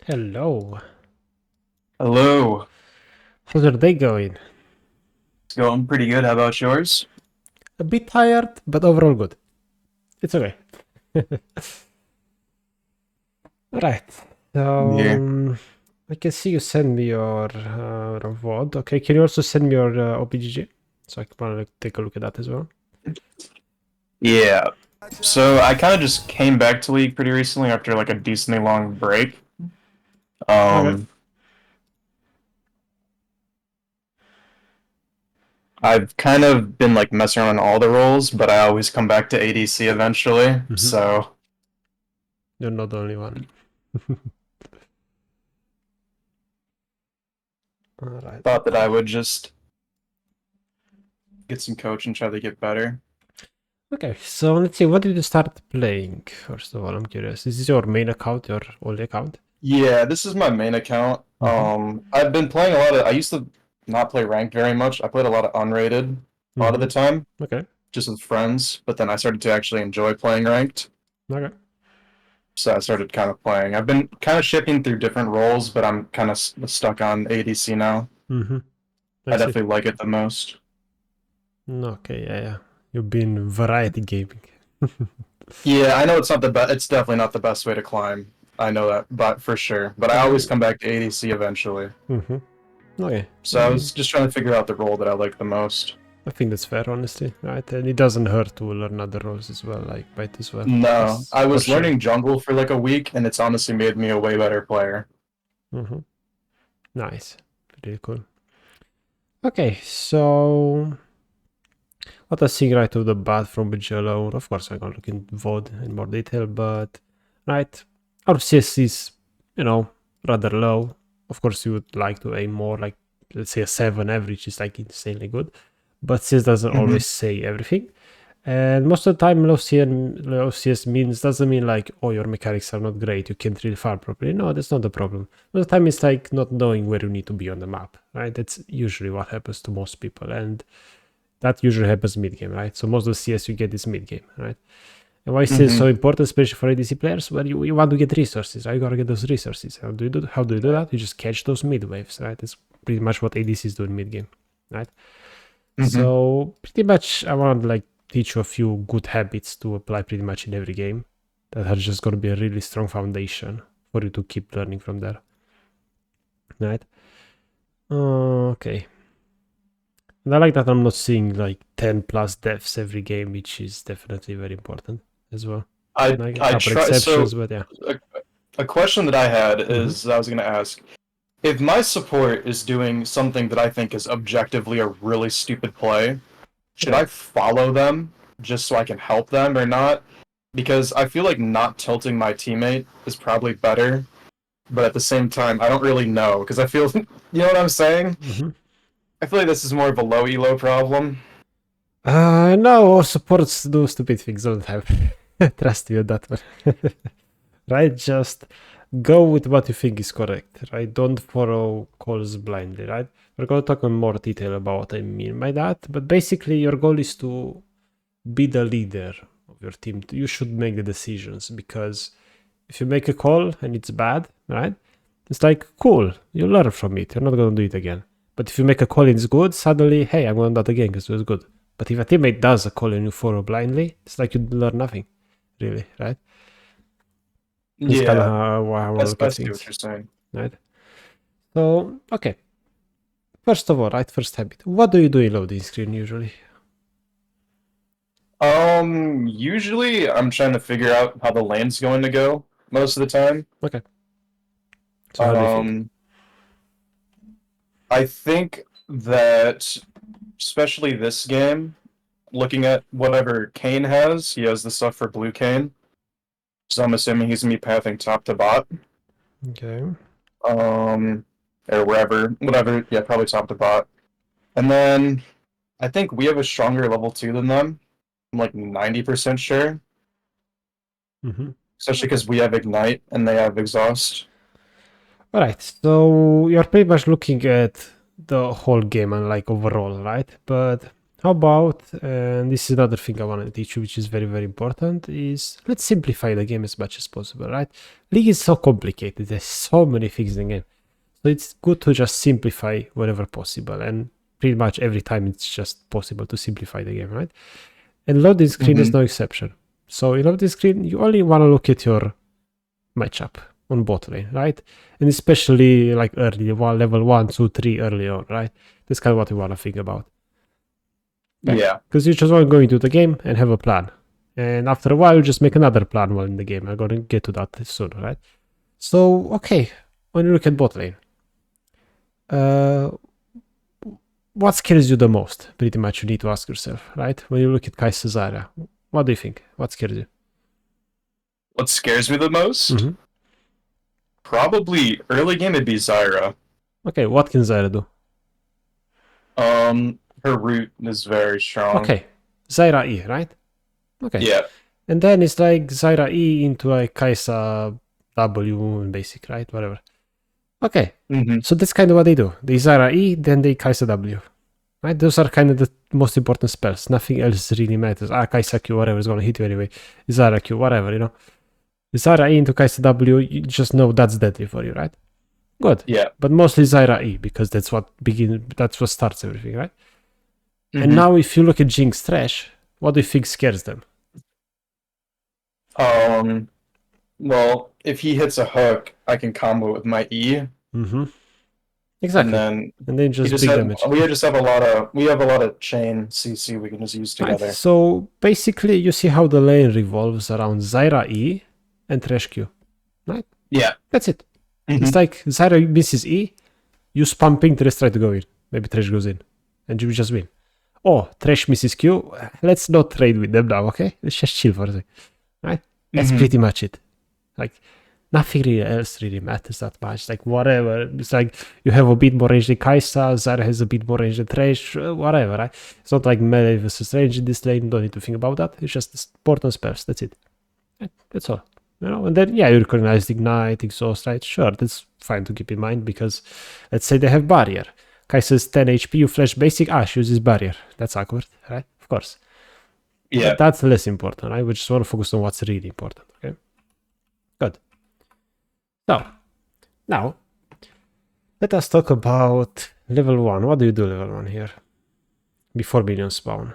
Hello. Hello. How's your day going? It's going pretty good. How about yours? A bit tired, but overall good. It's okay. Right. So, Yeah. I can see you send me your VOD. Okay, can you also send me your OPGG? So I can probably take a look at that as well. Yeah. So I kind of just came back to League pretty recently after like a decently long break. Okay. Um, I've kind of been like messing around on all the roles, but I always come back to ADC eventually. Mm-hmm. So You're not the only one. All right. thought that I would just get some coach and try to get better. Okay, so let's see. What did you start playing? First of all, I'm curious. Is this your main account, your only account? Yeah, this is my main account. Mm-hmm. I've been playing a lot of. I used to not play ranked very much. I played a lot of unrated a lot of Mm-hmm. the time, Okay. just with friends. But then I started to actually enjoy playing ranked. Okay. So I started kind of playing. I've been kind of shifting through different roles, but I'm kind of stuck on ADC now. Mm-hmm. I I see. definitely like it the most. Okay, yeah. You've been variety gaming. Yeah, I know it's not the best. It's definitely not the best way to climb. I know that, but for sure. But I always come back to ADC eventually. Mm-hmm. Okay. So I was just trying to figure out the role that I like the most. I think that's fair, honestly. Right? And it doesn't hurt to learn other roles as well, like might as well. No, That's I for was sure. learning jungle for like a week, and it's honestly made me a way better player. Mm-hmm. Nice. Really cool. Okay, so what I think right off the bat from BG alone, of course I'm gonna look in VOD in more detail, but right, our CS is, rather low. Of course you would like to aim more like let's say a 7 average is like insanely good. But CS doesn't Hmm. always say everything. And most of the time, low CS means doesn't mean like, oh, your mechanics are not great, you can't really farm properly. No, that's not the problem. Most of the time, it's like not knowing where you need to be on the map, right? That's usually what happens to most people, and that usually happens mid game, right? So most of the CS you get is mid game, right? And why is this so Hmm. important, especially for ADC players? Well, you want to get resources, right? You gotta get those resources. How do you do that? You just catch those mid waves, right? That's pretty much what ADCs do in mid game, right? Hmm. So pretty much I want to like teach you a few good habits to apply pretty much in every game that are just going to be a really strong foundation for you to keep learning from there. Right? Okay. And I like that I'm not seeing like 10 plus deaths every game, which is definitely very important as well. I Like a I couple try. exceptions, So but yeah. a, a question that I had Mm-hmm. is I was going to ask if my support is doing something that I think is objectively a really stupid play, should Okay. I follow them just so I can help them or not? Because I feel like not tilting my teammate is probably better, but at the same time, I don't really know because I feel, you know what I'm saying? Mm-hmm. I feel like this is more of a low elo problem. No, supports do stupid things all the time. Trust me on that one. Right? Just go with what you think is correct, right? Don't follow calls blindly, right? We're going to talk in more detail about what I mean by that, but basically, your goal is to be the leader of your team. You should make the decisions because if you make a call and it's bad, right? It's like, cool, you learn from it. You're not going to do it again. But if you make a call and it's good, suddenly, hey, I'm going to do that again because it was good. But if a teammate does a call and you follow blindly, it's like you learn nothing, really, right? This is kind of Yeah, how I want to look I at see what things, you're saying. right? So, okay. First of all, right, first habit. What do you do in loading screen usually? Usually I'm trying to figure out how the lane's going to go most of the time. Okay. So, how do you think? Um, I think that especially this game, looking at whatever Kane has, he has the stuff for blue Kane. So I'm assuming he's gonna be pathing top to bot. Okay. Um, or wherever, whatever, yeah, probably top to bot. And then I think we have a stronger level 2 than them. I'm like 90% sure. Mm-hmm. Especially because we have Ignite and they have Exhaust. All right. So, you're pretty much looking at the whole game and like overall, right? But how about, and this is another thing I want to teach you, which is very, very important, is let's simplify the game as much as possible, right? League is so complicated. There's so many things in the game. So it's good to just simplify whenever possible. And pretty much every time it's just possible to simplify the game, right? And loading screen is no exception. So in loading screen, you only want to look at your matchup on bot lane, right? And especially like early, level 1, 2, 3 early on, right? That's kind of what we want to think about. Okay. Yeah. Because you just want to go into the game and have a plan. And after a while, you just make another plan while in the game. I'm going to get to that soon, right? So, okay, when you look at bot lane, what scares you the most? Pretty much you need to ask yourself, right? When you look at Kai'Sa Zarya, what do you think? What scares you? What scares me the most? Probably early game it'd be Zyra. Okay, what can Zyra do? Her root is very strong. Okay, Zyra E, right? Okay. Yeah. And then it's like Zyra E into like Kai'Sa W and basic, right? Whatever. Okay. So that's kind of what they do. They Zyra E, then they Kai'Sa W. Right? Those are kind of the most important spells. Nothing else really matters. Kai'Sa Q, whatever is going to hit you anyway. Zyra Q, whatever, you know. Zyra E into Kai'Sa W, you just know that's deadly for you, right? Good. Yeah. But mostly Zyra E, because that's what starts everything, right? And now if you look at Jinx Trash, what do you think scares them? Well, if he hits a hook, I can combo with my E. Exactly. And then just big damage. We have a lot of chain CC we can just use together. Right. So basically you see how the lane revolves around Zyra E and Trash Q. Right? Yeah. That's it. It's like Zyra misses E, you spam ping, Trash try to go in. Maybe Trash goes in. And you just win. Oh, Trash misses Q. Let's not trade with them now, okay? Let's just chill for a second. Right? That's pretty much it. Like, nothing else really matters that much. Like, whatever. It's like, you have a bit more range than Kai'Sa, Zyra has a bit more range than Trash, whatever, right? It's not like melee versus range in this lane, don't need to think about that. It's just important spells, that's it. That's all. You know, and then, yeah, you recognize Ignite, Exhaust, right? Sure, that's fine to keep in mind, because let's say they have Barrier. Kai'Sa's 10 HP, you flash basic, she uses Barrier. That's awkward, right? Of course. Yeah. But that's less important, right? We just want to focus on what's really important, okay? Good. So, now, let us talk about level 1. What do you do level 1 here? Before minions spawn.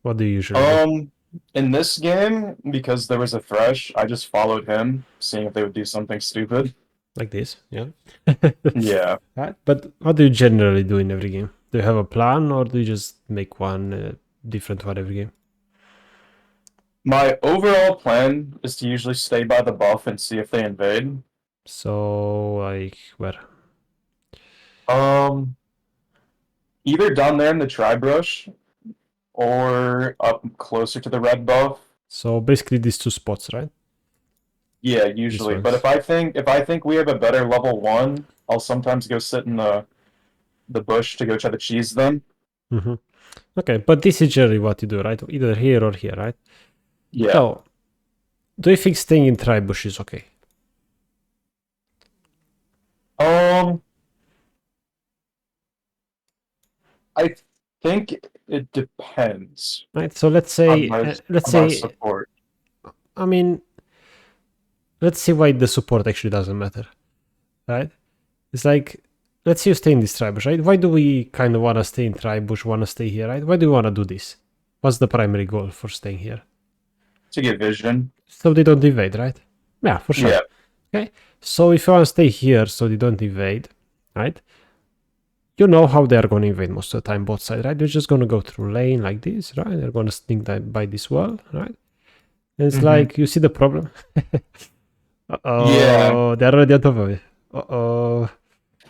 What do you usually do? In this game, because there was a Thresh, I just followed him, seeing if they would do something stupid. Like this, yeah? Yeah. Right? But what do you generally do in every game? Do you have a plan, or do you just make one different for every game? My overall plan is to usually stay by the buff and see if they invade. So, like, where? Either down there in the tri-brush, or up closer to the red buff. So basically these two spots, right? Yeah, usually. But if I think we have a better level 1, I'll sometimes go sit in the bush to go try to cheese them. Okay, but this is generally what you do, right? Either here or here, right? Yeah. So, do you think staying in tri-bush is okay? I think it depends. Right. So let's say Support. I mean, let's see why the support actually doesn't matter, right? It's like, let's say you stay in this tri-bush, right? Why do we kind of want to stay in tri-bush, want to stay here, right? Why do we want to do this? What's the primary goal for staying here? To get vision. So they don't invade, right? Yeah, for sure. Yeah. Okay. So if you want to stay here so they don't invade, right? You know how they are going to invade most of the time, both sides, right? They're just going to go through lane like this, right? They're going to sneak by this wall, right? And it's like, you see the problem? Yeah. They're already on top of it.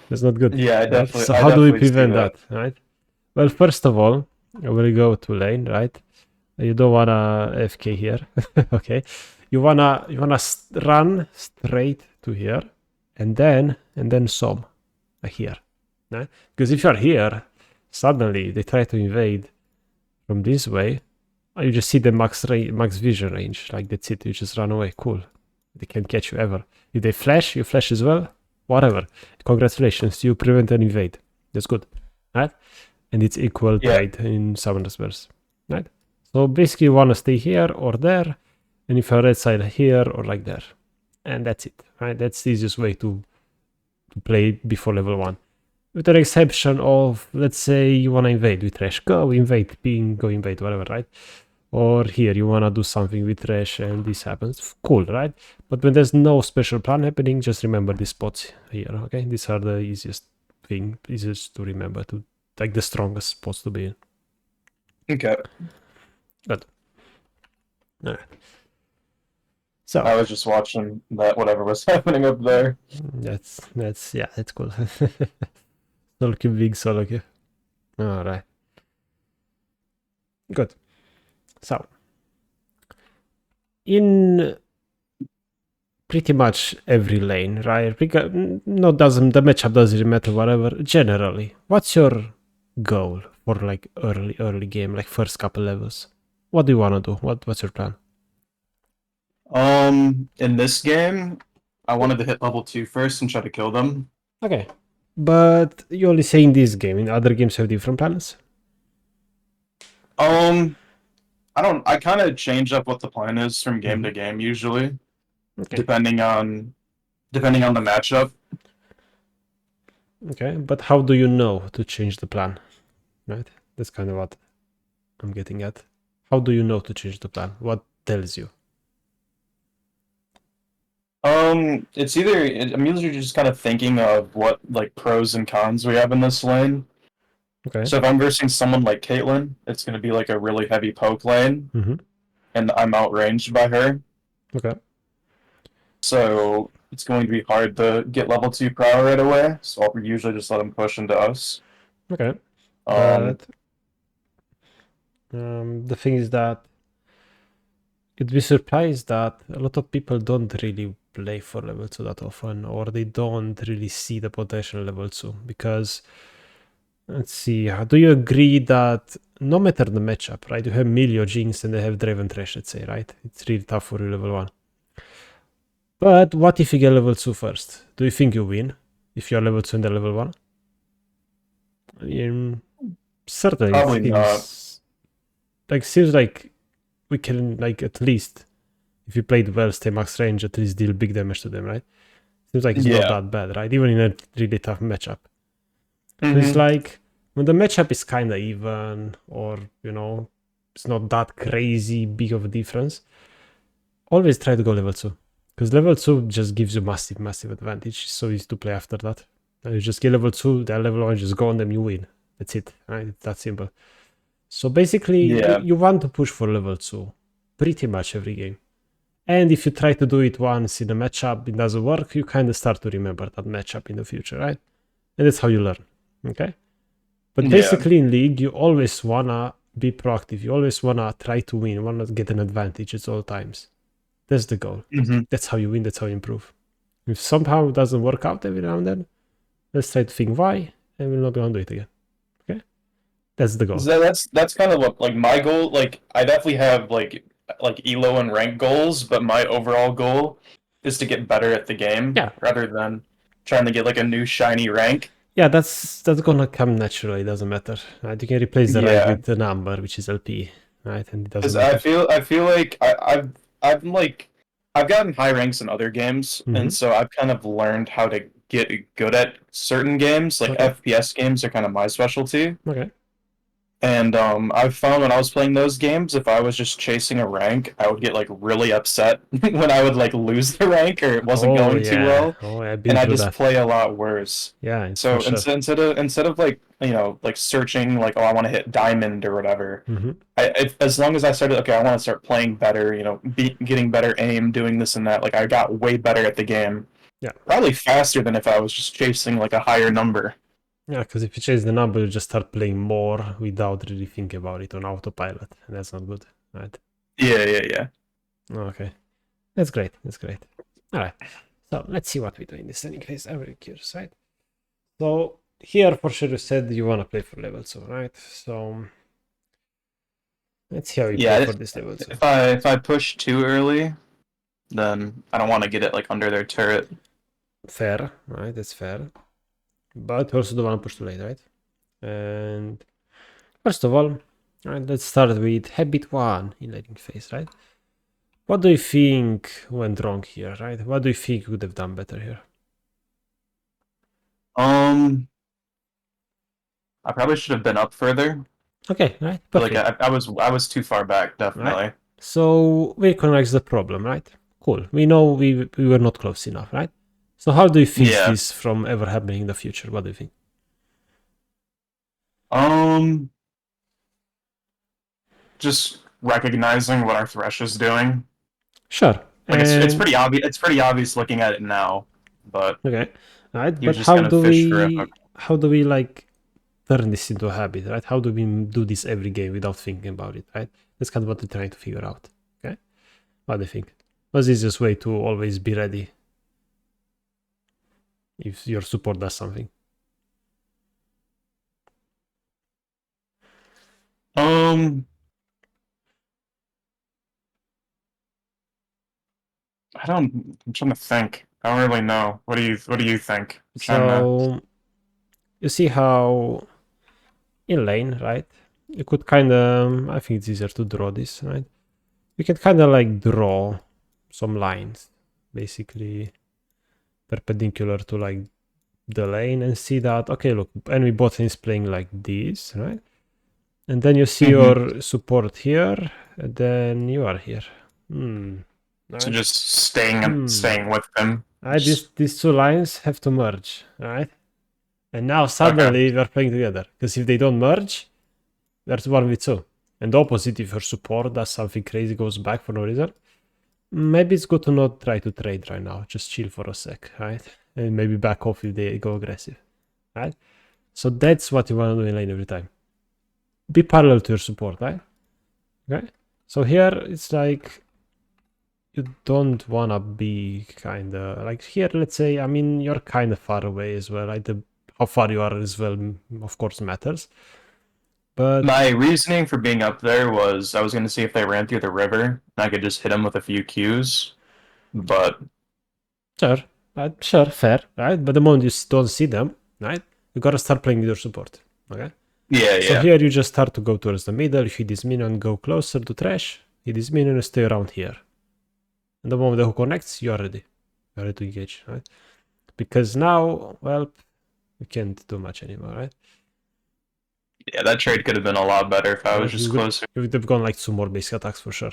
That's not good. Yeah, right? So how do we prevent that, right? Well, first of all, I will go to lane, right? You don't wanna FK here, okay? You wanna run straight to here, and then some here, right? Because if you're here, suddenly they try to invade from this way. You just see the max vision range, like that's it. You just run away. Cool. They can't catch you ever. If they flash, you flash as well. Whatever. Congratulations, you prevent an invade. That's good, right? and it's equal trade in Summoner's Verse, right? So basically you want to stay here or there, and if you're red side here or like there, and that's it, right? That's the easiest way to play before level 1. With the exception of, let's say you want to invade with Thresh, go invade, ping, go invade, whatever, right? Or here you want to do something with Thresh and this happens, cool, right? But when there's no special plan happening, just remember these spots here, okay? These are the easiest to remember, to like the strongest spots to be in. Okay. Good. All right. So I was just watching that whatever was happening up there. that's cool. Solo queue, big solo queue. All right. Good. So in pretty much every lane, right? No, doesn't the matchup doesn't really matter, whatever. Generally, what's your goal for like early game, like first couple levels? What do you wanna do? What's your plan? In this game, I wanted to hit level 2 first and try to kill them. Okay, but you only say in this game. In other games, you have different plans. I kind of change up what the plan is from game to game usually, Okay. depending on the matchup. Okay, but how do you know to change the plan? Right? That's kind of what I'm getting at. How do you know to change the plan? What tells you? It's I'm usually just kind of thinking of what like pros and cons we have in this lane. Okay. So if I'm versing someone like Caitlyn, it's going to be like a really heavy poke lane, and I'm outranged by her. Okay. So it's going to be hard to get level 2 power right away. So I'll usually just let them push into us. Okay. Um, But the thing is that you'd be surprised that a lot of people don't really play for level 2 that often, or they don't really see the potential level 2. Because, let's see, do you agree that no matter the matchup, right? You have Milio, Jinx, and they have Draven Thresh, let's say, right? It's really tough for you level 1. But what if you get level 2 first? Do you think you win if you're level 2 and they're level 1? I mean, certainly it Probably not. seems like we can, like, at least if you played well, stay max range, at least deal big damage to them, right? Seems like it's not that bad, right? Even in a really tough matchup. So it's like when the matchup is kind of even, or it's not that crazy big of a difference, always try to go level 2. Because level 2 just gives you massive advantage. It's so easy to play after that. And you just get level 2, they're level 1, just go on them, you win. That's it, right? It's that simple. So basically, you want to push for level 2 pretty much every game. And if you try to do it once in a matchup, it doesn't work, you kind of start to remember that matchup in the future, right? And that's how you learn, okay? But basically in League, you always want to be proactive. You always want to try to win. You want to get an advantage at all times. That's the goal. That's how you win. That's how you improve. If somehow it doesn't work out every now and then, let's try to think why, and we're not going to do it again. Okay? That's the goal. So that's kind of what like my goal. Like I definitely have like elo and rank goals, but my overall goal is to get better at the game rather than trying to get like a new shiny rank. Yeah, that's gonna come naturally. It doesn't matter. Right? You can replace the rank with the number, which is LP, right? And it doesn't matter. I feel like I've gotten high ranks in other games, and so I've kind of learned how to get good at certain games. Like FPS games are kind of my specialty. Okay. And I've found when I was playing those games, if I was just chasing a rank, I would get like really upset when I would like lose the rank or it wasn't going too well. And I just play a lot worse. Yeah. So instead of like like searching like I want to hit diamond or whatever, as long as I started I want to start playing better, getting better aim, doing this and that. Like I got way better at the game. Yeah. Probably faster than if I was just chasing like a higher number. Yeah, because if you chase the number, you just start playing more without really thinking about it on autopilot, and that's not good, right? Yeah. Okay, that's great. All right, so let's see what we do in this training phase. I'm very curious, right? So here, for sure, you said you want to play for level 2, right? So let's see how you play for this level 2. If I push too early, then I don't want to get it like under their turret. Fair, right? That's fair. But you also don't want to push too late, right? And First of all, right, let's start with habit 1 in laning phase, right? What do you think went wrong here, right? What do you think you would have done better here? I probably should have been up further. Okay, right, But like perfect. I was too far back, Right. definitely. So we recognize the problem, right? Cool. We know we were not close enough, right? So how do you fix Yeah. this from ever happening in the future? What do you think? Um, just recognizing what our thresh is doing. Sure. Like it's And pretty obvious. It's pretty obvious looking at it now, but okay, right. he was But just gonna fish for it. how do we like turn this into a habit, right? How do we do this every game without thinking about it, right? That's kind of what we're trying to figure out. Okay. What do you think? What's the easiest way to always be ready if your support does something? Um, I don't. I'm trying to think. I don't really know. What do you think? I'm trying to. So you see how in lane, right? You could kind of, I think it's easier to draw this, right? You can kind of like draw some lines, basically perpendicular to like the lane and see that, okay, look, enemy bot lane is playing like this, right? And then you see Mhm. your support here, and then you are here. So Right? just staying with him. Right, these two lines have to merge, right? And now Okay. suddenly we're playing together. Because if they don't merge, there's 1v2. And the opposite, if your support does something crazy, goes back for no reason, maybe it's good to not try to trade right now. Just chill for a sec, right? And maybe back off if they go aggressive, right? So that's what you want to do in lane every time. Be parallel to your support, right? Okay. So here it's like you don't wanna be kinda like here. Let's say, I mean, you're kind of far away as well. Right? How far you are as well, of course, matters. But My reasoning for being up there was I was going to see if they ran through the river and I could just hit them with a few Qs. But sure, right? Sure, fair, right? But the moment you don't see them, right, you gotta start playing with your support. Okay. yeah, So yeah. here you just start to go towards the middle. You hit this minion, go closer to trash. Hit this minion, and stay around here. And the moment the hook connects, you are ready. You're ready to engage, right? Because now, well, we can't do much anymore, right? Yeah, that trade could have been a lot better if I was Right? just closer. You would have gone like two more basic attacks for sure.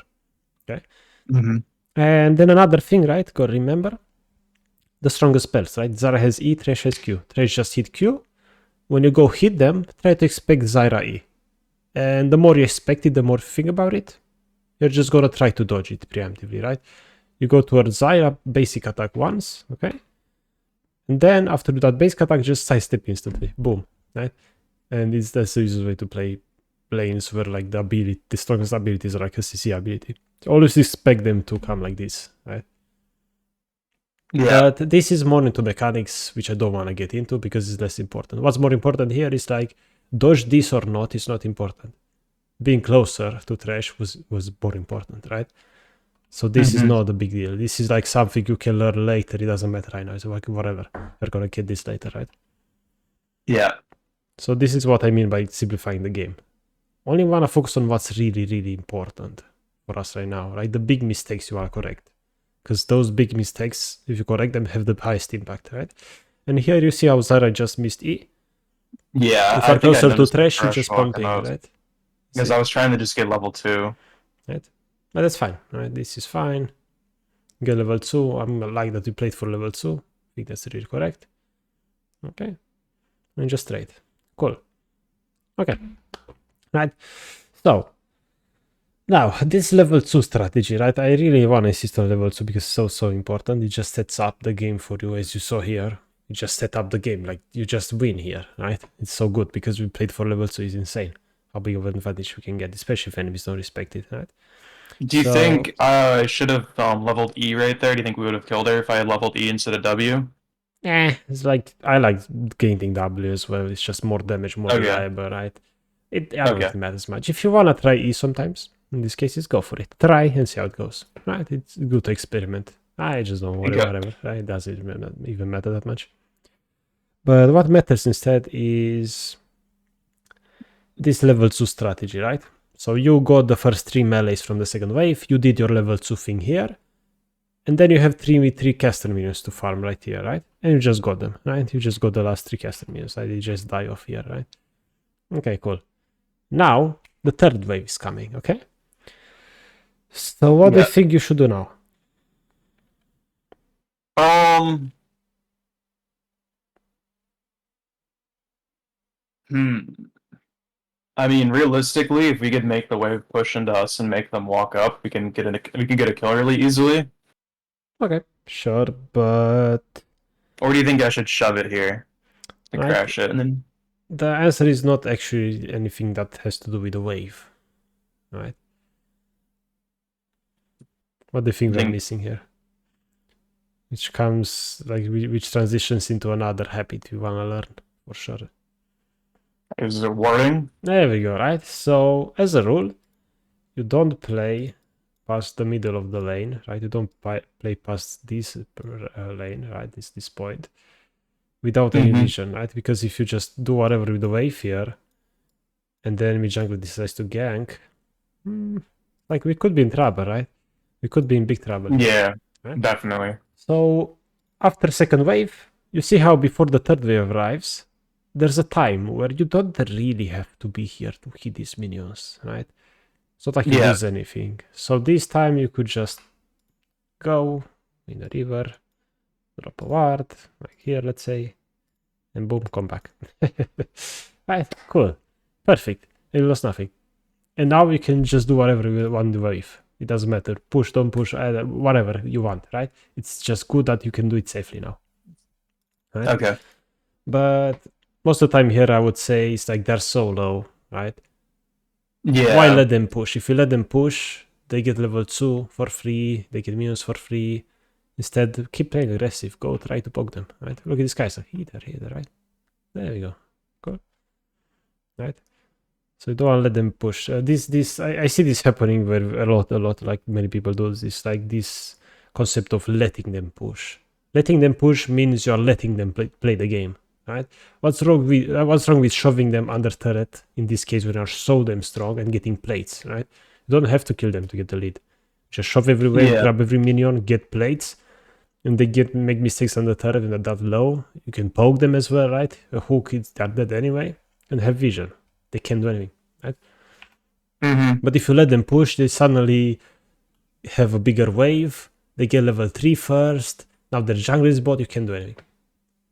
Okay. Mm-hmm. And then another thing, right? Gotta remember the strongest spells, right? Zara has E, Thresh has Q. Thresh just hit Q. When you go hit them, try to expect Zyra E. And the more you expect it, the more you think about it. You're just gonna try to dodge it preemptively, right? You go towards Zyra, basic attack once, okay? And then after that basic attack, just sidestep instantly. Boom, right? And that's the easiest way to play lanes where like the strongest abilities are like a CC ability. Always expect them to come like this, right? Yeah. But this is more into mechanics, which I don't want to get into because it's less important. What's more important here is like dodge this or not is not important. Being closer to trash was more important, right? So this is Mm-hmm. not a big deal. This is like something you can learn later. It doesn't matter right now. It's like whatever. We're gonna get this later, right? Yeah. So this is what I mean by simplifying the game. Only want to focus on what's really, really important for us right now, right? The big mistakes you want to correct. Because those big mistakes, if you correct them, have the highest impact, right? And here you see how Zara just missed E. Yeah, If I you're think I closer to noticed the trash, you just threshold pumping, right? because See? I was trying to just get level 2. Right? But that's fine, right? This is fine. Get level 2. I'm like that we played for level 2. I think that's really correct. Okay. And just trade. Cool. Okay. Right. So now this level 2 strategy, right? I really want to insist on level 2 because it's so important. It just sets up the game for you, as you saw here. You just set up the game, like you just win here, right? It's so good because we played for level 2 is insane. How big of an advantage we can get, especially if enemies don't respect it, right? Do you So think I should have leveled E right there? Do you think we would have killed her if I had leveled E instead of W? it's like I like gaining W as well. It's just more damage, more Okay. reliable, right? I don't Okay. think it matters much. If you wanna try E sometimes, in this case, go for it. Try and see how it goes. Right? It's good to experiment. I just don't worry, Okay. whatever. Right? It doesn't even matter that much. But what matters instead is this level 2 strategy, right? So you got the first 3 melees from the second wave, you did your level 2 thing here, and then you have 3 caster minions to farm right here, right? And you just got them, right? You just got the last 3 caster minions, right? They just die off here, right? Okay, cool. Now, the third wave is coming, okay? So what do you think you should do now? I mean, realistically, if we could make the wave push into us and make them walk up, we can get a kill really easily. Okay, sure, but... Or do you think I should shove it here and Right. crash it? And then The answer is not actually anything that has to do with the wave, right? What do you think we're missing here? Which comes, like, which transitions into another habit we want to learn, for sure. Is it warding? There we go, right? So, as a rule, you don't play past the middle of the lane, right? You don't play past this lane, right? This point, without any vision, right? Because if you just do whatever with the wave here, and then enemy jungle decides to gank, like, we could be in trouble, right? We could be in big trouble. Yeah, right? definitely. So, after second wave, you see how before the third wave arrives, there's a time where you don't really have to be here to hit these minions, right? It's not like you lose anything. So this time you could just go in the river, drop a ward, like here, let's say, and boom, come back. Right, cool. Perfect. You lost nothing. And now you can just do whatever you want the wave. It doesn't matter. Push, don't push, whatever you want, right? It's just good that you can do it safely now. Right? Okay. But most of the time here, I would say it's like they're so low, right? Yeah. Why let them push? If you let them push, they get level 2 for free, they get minions for free. Instead, keep playing aggressive, go try to poke them, right? Look at this guy's a heater, right? There we go. Cool. Right? So you don't want to let them push. I see this happening a lot, like many people do this, like this concept of letting them push. Letting them push means you're letting them play the game, right? What's wrong with shoving them under turret, in this case when you're so damn strong and getting plates, right? You don't have to kill them to get the lead. Just shove everywhere, grab every minion, get plates, and they make mistakes on the turret and they're that low. You can poke them as well, right? A hook, they're dead anyway, and have vision. They can't do anything, right? But if you let them push, they suddenly have a bigger wave. They get level 3 first. Now their jungle is bot, you can't do anything.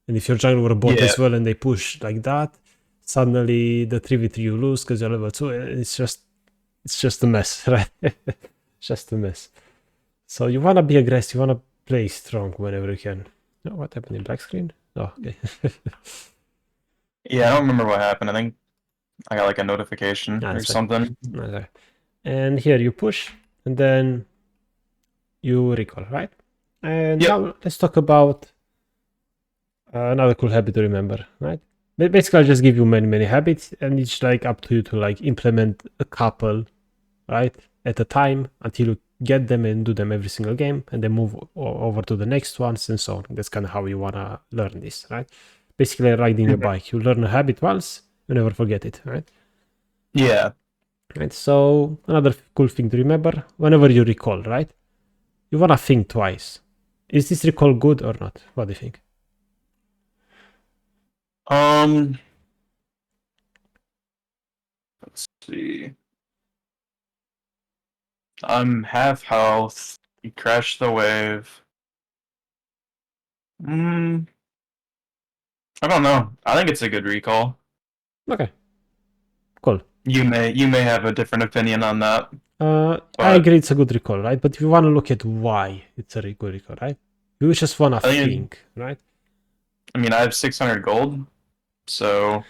And if your jungle were bot as well and they push like that, suddenly the 3v3 you lose because you're level 2. It's just a mess, right? Just a mess. So you want to be aggressive, you want to play strong whenever you can. Oh, what happened in black screen? Oh, okay. Yeah, I don't remember what happened. I think I got like a notification or something. And here you push, and then you recall, right? And now let's talk about another cool habit to remember, right? Basically, I'll just give you many habits, and it's like up to you to like implement a couple, right, at a time until you get them and do them every single game, and then move over to the next ones and so on. That's kind of how you wanna learn this, right? Basically, riding a bike, you learn a habit once, you never forget it, right? Yeah. Right. So another cool thing to remember: whenever you recall, right, you wanna think twice. Is this recall good or not? What do you think? Let's see. I'm half health. You crash the wave. I don't know. I think it's a good recall. Okay. Cool. You may have a different opinion on that. I agree it's a good recall, right? But if you want to look at why it's a good recall, right? You just want to think, right? I mean, I have 600 gold, so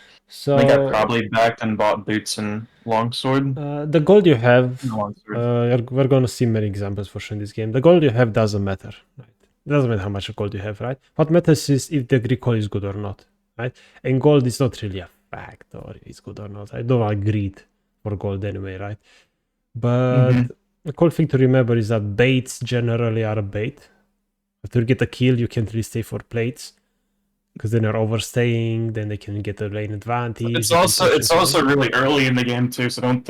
I think I probably backed and bought boots and longsword. The gold you have, we're going to see many examples for sure in this game. The gold you have doesn't matter, right? It doesn't matter how much gold you have, right? What matters is if the recall is good or not, right? And gold is not really a factor if it's good or not. I don't agree for gold anyway, right? But the cool thing to remember is that baits generally are a bait. After you get a kill, you can't really stay for plates. Because then they're overstaying, then they can get the lane advantage. It's they can also push it's and so on. also really early in the game too, so don't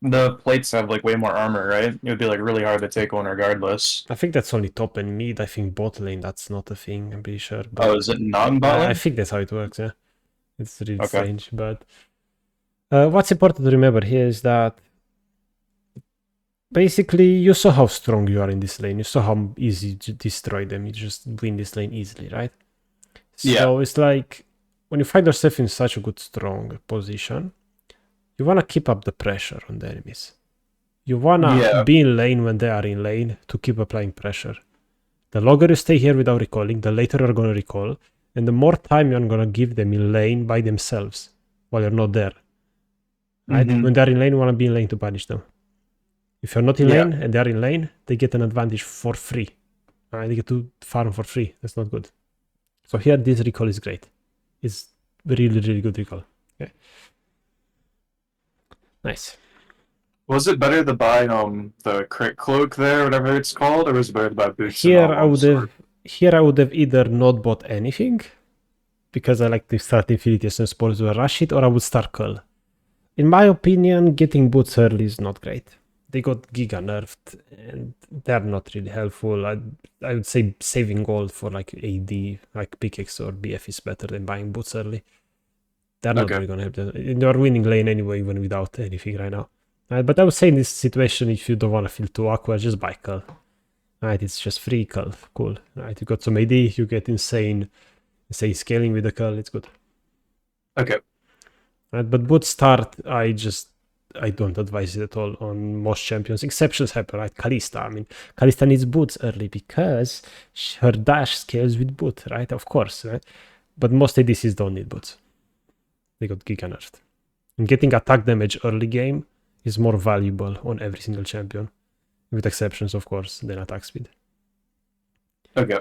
the plates have like way more armor, right? It would be like really hard to take one regardless. I think that's only top and mid. I think bot lane, that's not a thing, I'm pretty sure. But Oh, is it non-bot I lane? think that's how it works, yeah. It's really Okay. strange. But what's important to remember here is that basically you saw how strong you are in this lane. You saw how easy to destroy them. You just win this lane easily, right? Yeah. So it's like when you find yourself in such a good, strong position, you want to keep up the pressure on the enemies. You want to Yeah. be in lane when they are in lane to keep applying pressure. The longer you stay here without recalling, the later you're going to recall, and the more time you're going to give them in lane by themselves while you're not there. Right? Mhm. When they're in lane, you want to be in lane to punish them. If you're not in Yeah. lane and they're in lane, they get an advantage for free. Right? They get to farm for free. That's not good. So here, this recall is great. It's really, really good recall. Okay. Nice. Was it better to buy the crit cloak there, whatever it's called, or was it better to buy boots and Here all I one would sword? have either not bought anything because I like to start Infinity Essence Sports to rush it, or I would start Cull. In my opinion, getting boots early is not great. They got Giga nerfed and they're not really helpful. I would say saving gold for like AD, like pickaxe or BF is better than buying boots early. They're not Okay. really gonna help them. They're winning lane anyway, even without anything right now. But I would say in this situation, if you don't want to feel too awkward, just buy Cull. Right, it's just free Cull. Cool. Right, you got some AD, you get insane scaling with the Cull. It's good. Okay. Right, but boot start, I don't advise it at all on most champions. Exceptions happen, right? Kalista. I mean, Kalista needs boots early because her dash scales with boot, right? Of course, right? But most ADCs don't need boots. They got Giga nerfed. And getting attack damage early game is more valuable on every single champion, with exceptions, of course, than attack speed. Okay.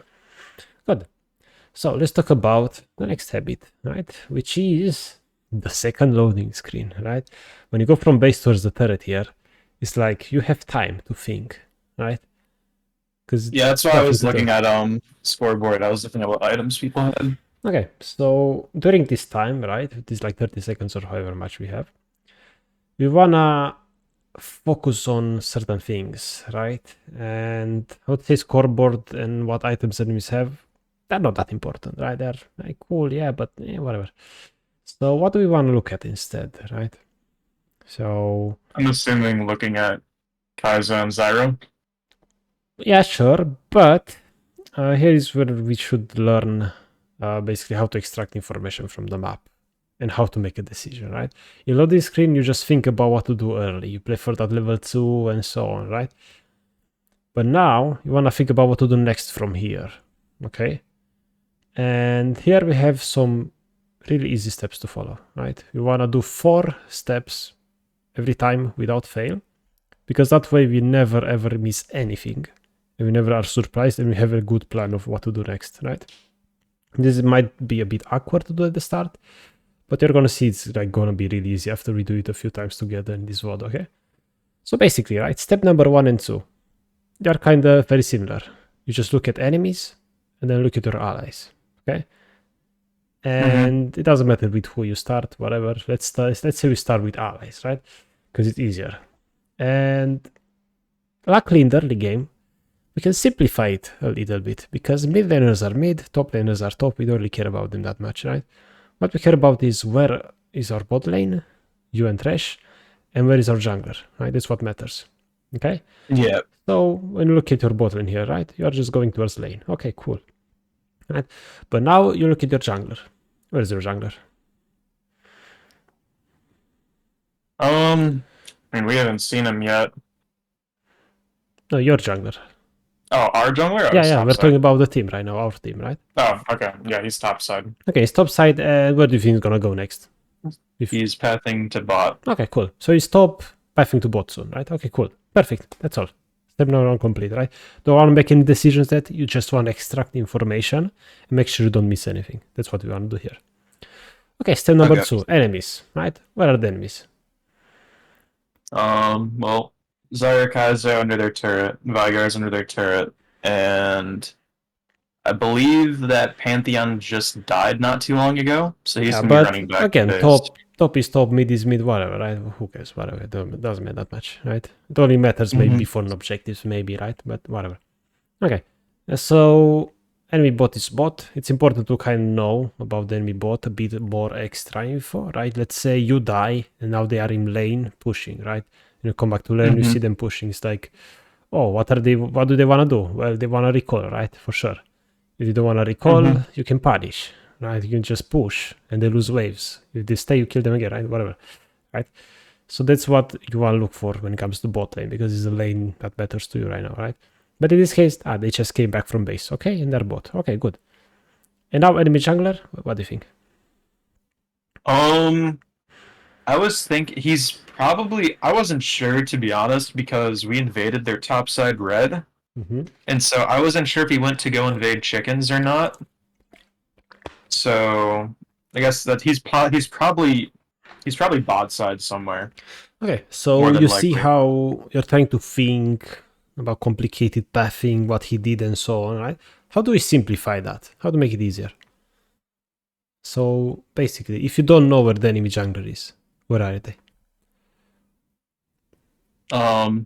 Good. So let's talk about the next habit, right? Which is the second loading screen, right? When you go from base towards the turret here, it's like you have time to think, right? Because Yeah, that's why I was looking at scoreboard. I was looking at what items people had. Okay, so during this time, right? This like 30 seconds or however much we have, we wanna focus on certain things, right? And I would say scoreboard and what items enemies have, they're not that important, right? They're like, cool, yeah, but whatever. So what do we want to look at instead, right? So I'm assuming looking at Kaizo and Zyro. yeah, sure, but here is where we should learn basically how to extract information from the map and how to make a decision, right? You load this screen, you just think about what to do early. You play for that level 2 and so on, right? But now you want to think about what to do next from here, okay? And here we have some really easy steps to follow, right? We want to do 4 steps every time without fail, because that way we never ever miss anything and we never are surprised and we have a good plan of what to do next, right? This might be a bit awkward to do at the start, but you're gonna see it's like gonna be really easy after we do it a few times together in this VOD, okay? So basically, right, step number 1 and 2, they're kind of very similar. You just look at enemies and then look at your allies, okay? And it doesn't matter with who you start, whatever. Let's say we start with allies, right? Because it's easier. And luckily in the early game, we can simplify it a little bit because mid laners are mid, top laners are top. We don't really care about them that much, right? What we care about is where is our bot lane, you and Thresh, and where is our jungler, right? That's what matters, okay? Yeah. So when you look at your bot lane here, right, you are just going towards lane. Okay, cool. Right? But now you look at your jungler. Where is your jungler? I mean, we haven't seen him yet. No, your jungler. Oh, our jungler? Oh, Yeah, he's yeah, top we're side. talking about the team right now, our team, right? Oh, okay. Yeah, he's top side. Okay, stop side. Where do you think he's gonna go next? He's pathing to bot. Okay, cool. So you stop pathing to bot soon, right? Okay, cool. Perfect. That's all. Step number 1 complete, right? Don't want to make any decisions that you just want to extract information and make sure you don't miss anything. That's what we want to do here. Okay, step number 2, enemies, right? Where are the enemies? Well, Zyro Kaizo under their turret, Vygar's under their turret, and I believe that Pantheon just died not too long ago, so he's Yeah, gonna be but running back again, to base. top is top, mid is mid, whatever, right? Who cares? Whatever. It doesn't matter that much, right? It only matters maybe before an objectives, maybe, right? But whatever. Okay. So enemy bot is bot. It's important to kind of know about the enemy bot a bit more extra info, right? Let's say you die and now they are in lane pushing, right? And you come back to lane, you see them pushing. It's like, oh, what do they wanna do? Well, they wanna recall, right? For sure. If you don't wanna recall, you can punish, right? You can just push and they lose waves. If they stay, you kill them again, right? Whatever, right? So that's what you want to look for when it comes to bot lane, because it's a lane that matters to you right now, right? But in this case, they just came back from base, okay? And they're bot. Okay, good. And now enemy jungler, what do you think? I was thinking he's probably. I wasn't sure, to be honest, because we invaded their top side red, and so I wasn't sure if he went to go invade chickens or not. So I guess that he's probably bot side somewhere. Okay, so More than you see likely. how you're trying to think about complicated pathing, what he did, and so on, right? How do we simplify that? How to make it easier? So basically, if you don't know where the enemy jungler is, where are they? I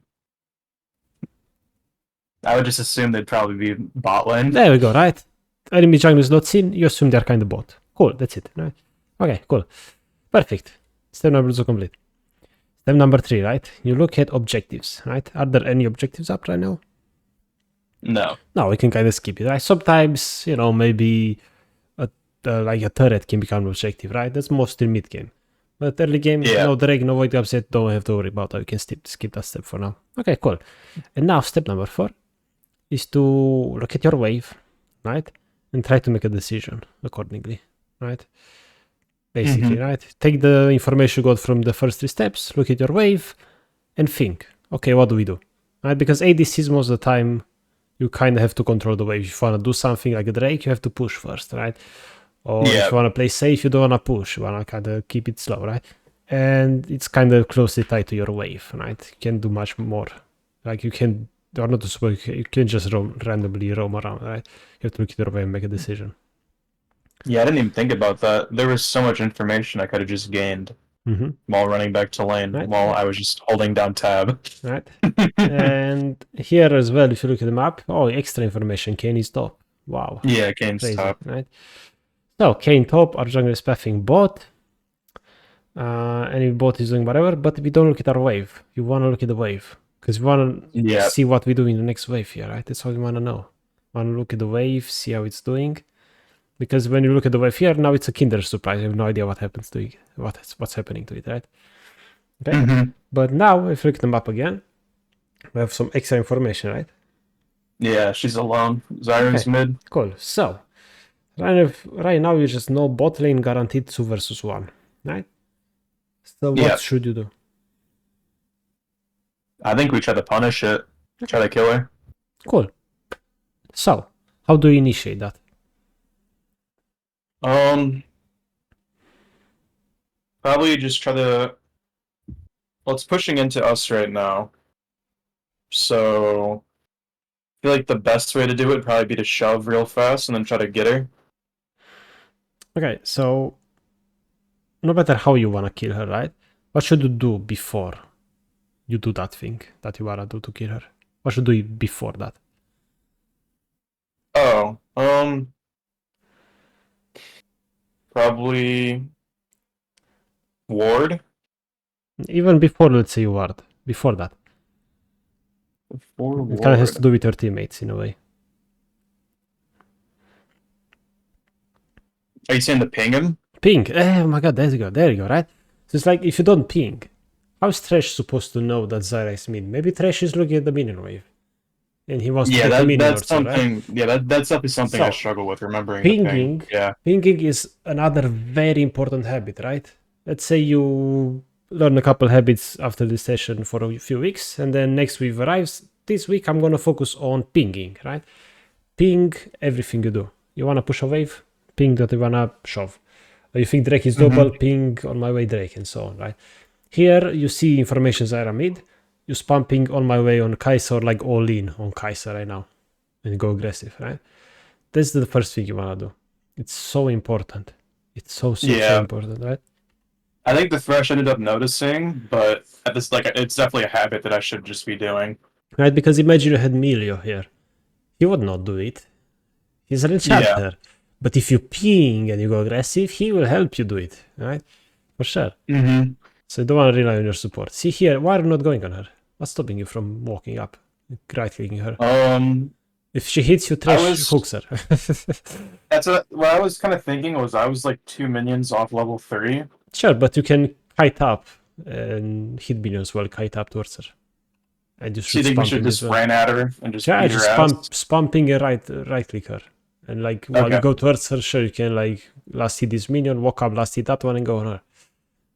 would just assume they'd probably be bot lane. There we go, right? Enemy jungler is not seen, you assume they're kind of bot. Cool, that's it, right? Okay, cool. Perfect. Step number 2 complete. Step number 3, right? You look at objectives, right? Are there any objectives up right now? No. No, we can kind of skip it, right? Sometimes, maybe like a turret can become an objective, right? That's mostly mid game. But early game, no drag, no void upset, don't have to worry about that. We can skip that step for now. Okay, cool. And now step number 4 is to look at your wave, right? And try to make a decision accordingly, right? Basically, right? Take the information you got from the first 3 steps, look at your wave, and think, okay, what do we do? Right? Because ADCs most of the time, you kind of have to control the wave. If you want to do something like a Drake, you have to push first, right? Or if you want to play safe, you don't want to push. You want to kind of keep it slow, right? And it's kind of closely tied to your wave, right? You can't do much more. Like you can, or not to spoil, you can't just randomly roam around, right? You have to look at your wave and make a decision. Yeah, I didn't even think about that. There was so much information I could have just gained while running back to lane, while I was just holding down tab. Right. And here as well, if you look at the map, extra information. Kane is top. Wow. Yeah, Kane's Crazy, top. right? So Kane top, our jungle is pathing bot. And if bot is doing whatever, but we don't look at our wave. You want to look at the wave. Because we want to see what we do in the next wave here, right? That's what we want to know. Want to look at the wave, see how it's doing. Because when you look at the wave here, now it's a kinder surprise. You have no idea what happens to it, what's happening to it, right? Okay. But now, if you look at the map again, we have some extra information, right? Yeah, she's alone. Zyra's mid. Cool. So, right now you just know bot lane guaranteed 2 versus 1, right? So what should you do? I think we try to punish it. Try to kill her. Cool. So, how do you initiate that? Probably just try to. Well, it's pushing into us right now. So I feel like the best way to do it would probably be to shove real fast and then try to get her. Okay, so no matter how you want to kill her, right? What should you do before you do that thing that you want to do to kill her? What should you do before that? Oh, probably ward. Even before, let's say, you ward. Before that. Before it kind of has to do with your teammates in a way. Are you saying to ping him? Ping. Oh my god, there you go, right? So it's like, if you don't ping, how is Thresh supposed to know that Zyra is mid? Maybe Thresh is looking at the minion wave. And he wants to take the minion that's something. Right? Yeah, that's definitely something I struggle with remembering. Pinging, yeah, pinging is another very important habit, right? Let's say you learn a couple habits after this session for a few weeks, and then next week arrives. This week I'm gonna focus on pinging, right? Ping everything you do. You wanna push a wave, ping that you wanna shove. You think Drake is double, ping on my way Drake, and so on, right? Here you see information Zyra mid. You spam ping on my way on Kai'Sa, or like all in on Kai'Sa right now and go aggressive, right? This is the first thing you want to do. It's so important. It's so Yeah. important, right? I think the Thresh ended up noticing, but at this, like, it's definitely a habit that I should just be doing. Right, because imagine you had Melio here. He would not do it. He's an Yeah. enchanter. But if you ping and you go aggressive, he will help you do it, right? For sure. Mm-hmm. So you don't want to rely on your support. See here, why are you not going on her? What's stopping you from walking up? Right-clicking her. If she hits you, I Thresh was hooks her. what I was kind of thinking was I was like 2 minions off level 3. Sure, but you can kite up and hit minions while kite up towards her. And you So should you think we spam should ping as just well. ran at her and just Yeah, beat her just ass? spam ping and right click her. And like while you Okay. go towards her, sure you can like last hit this minion, walk up, last hit that one, and go on her.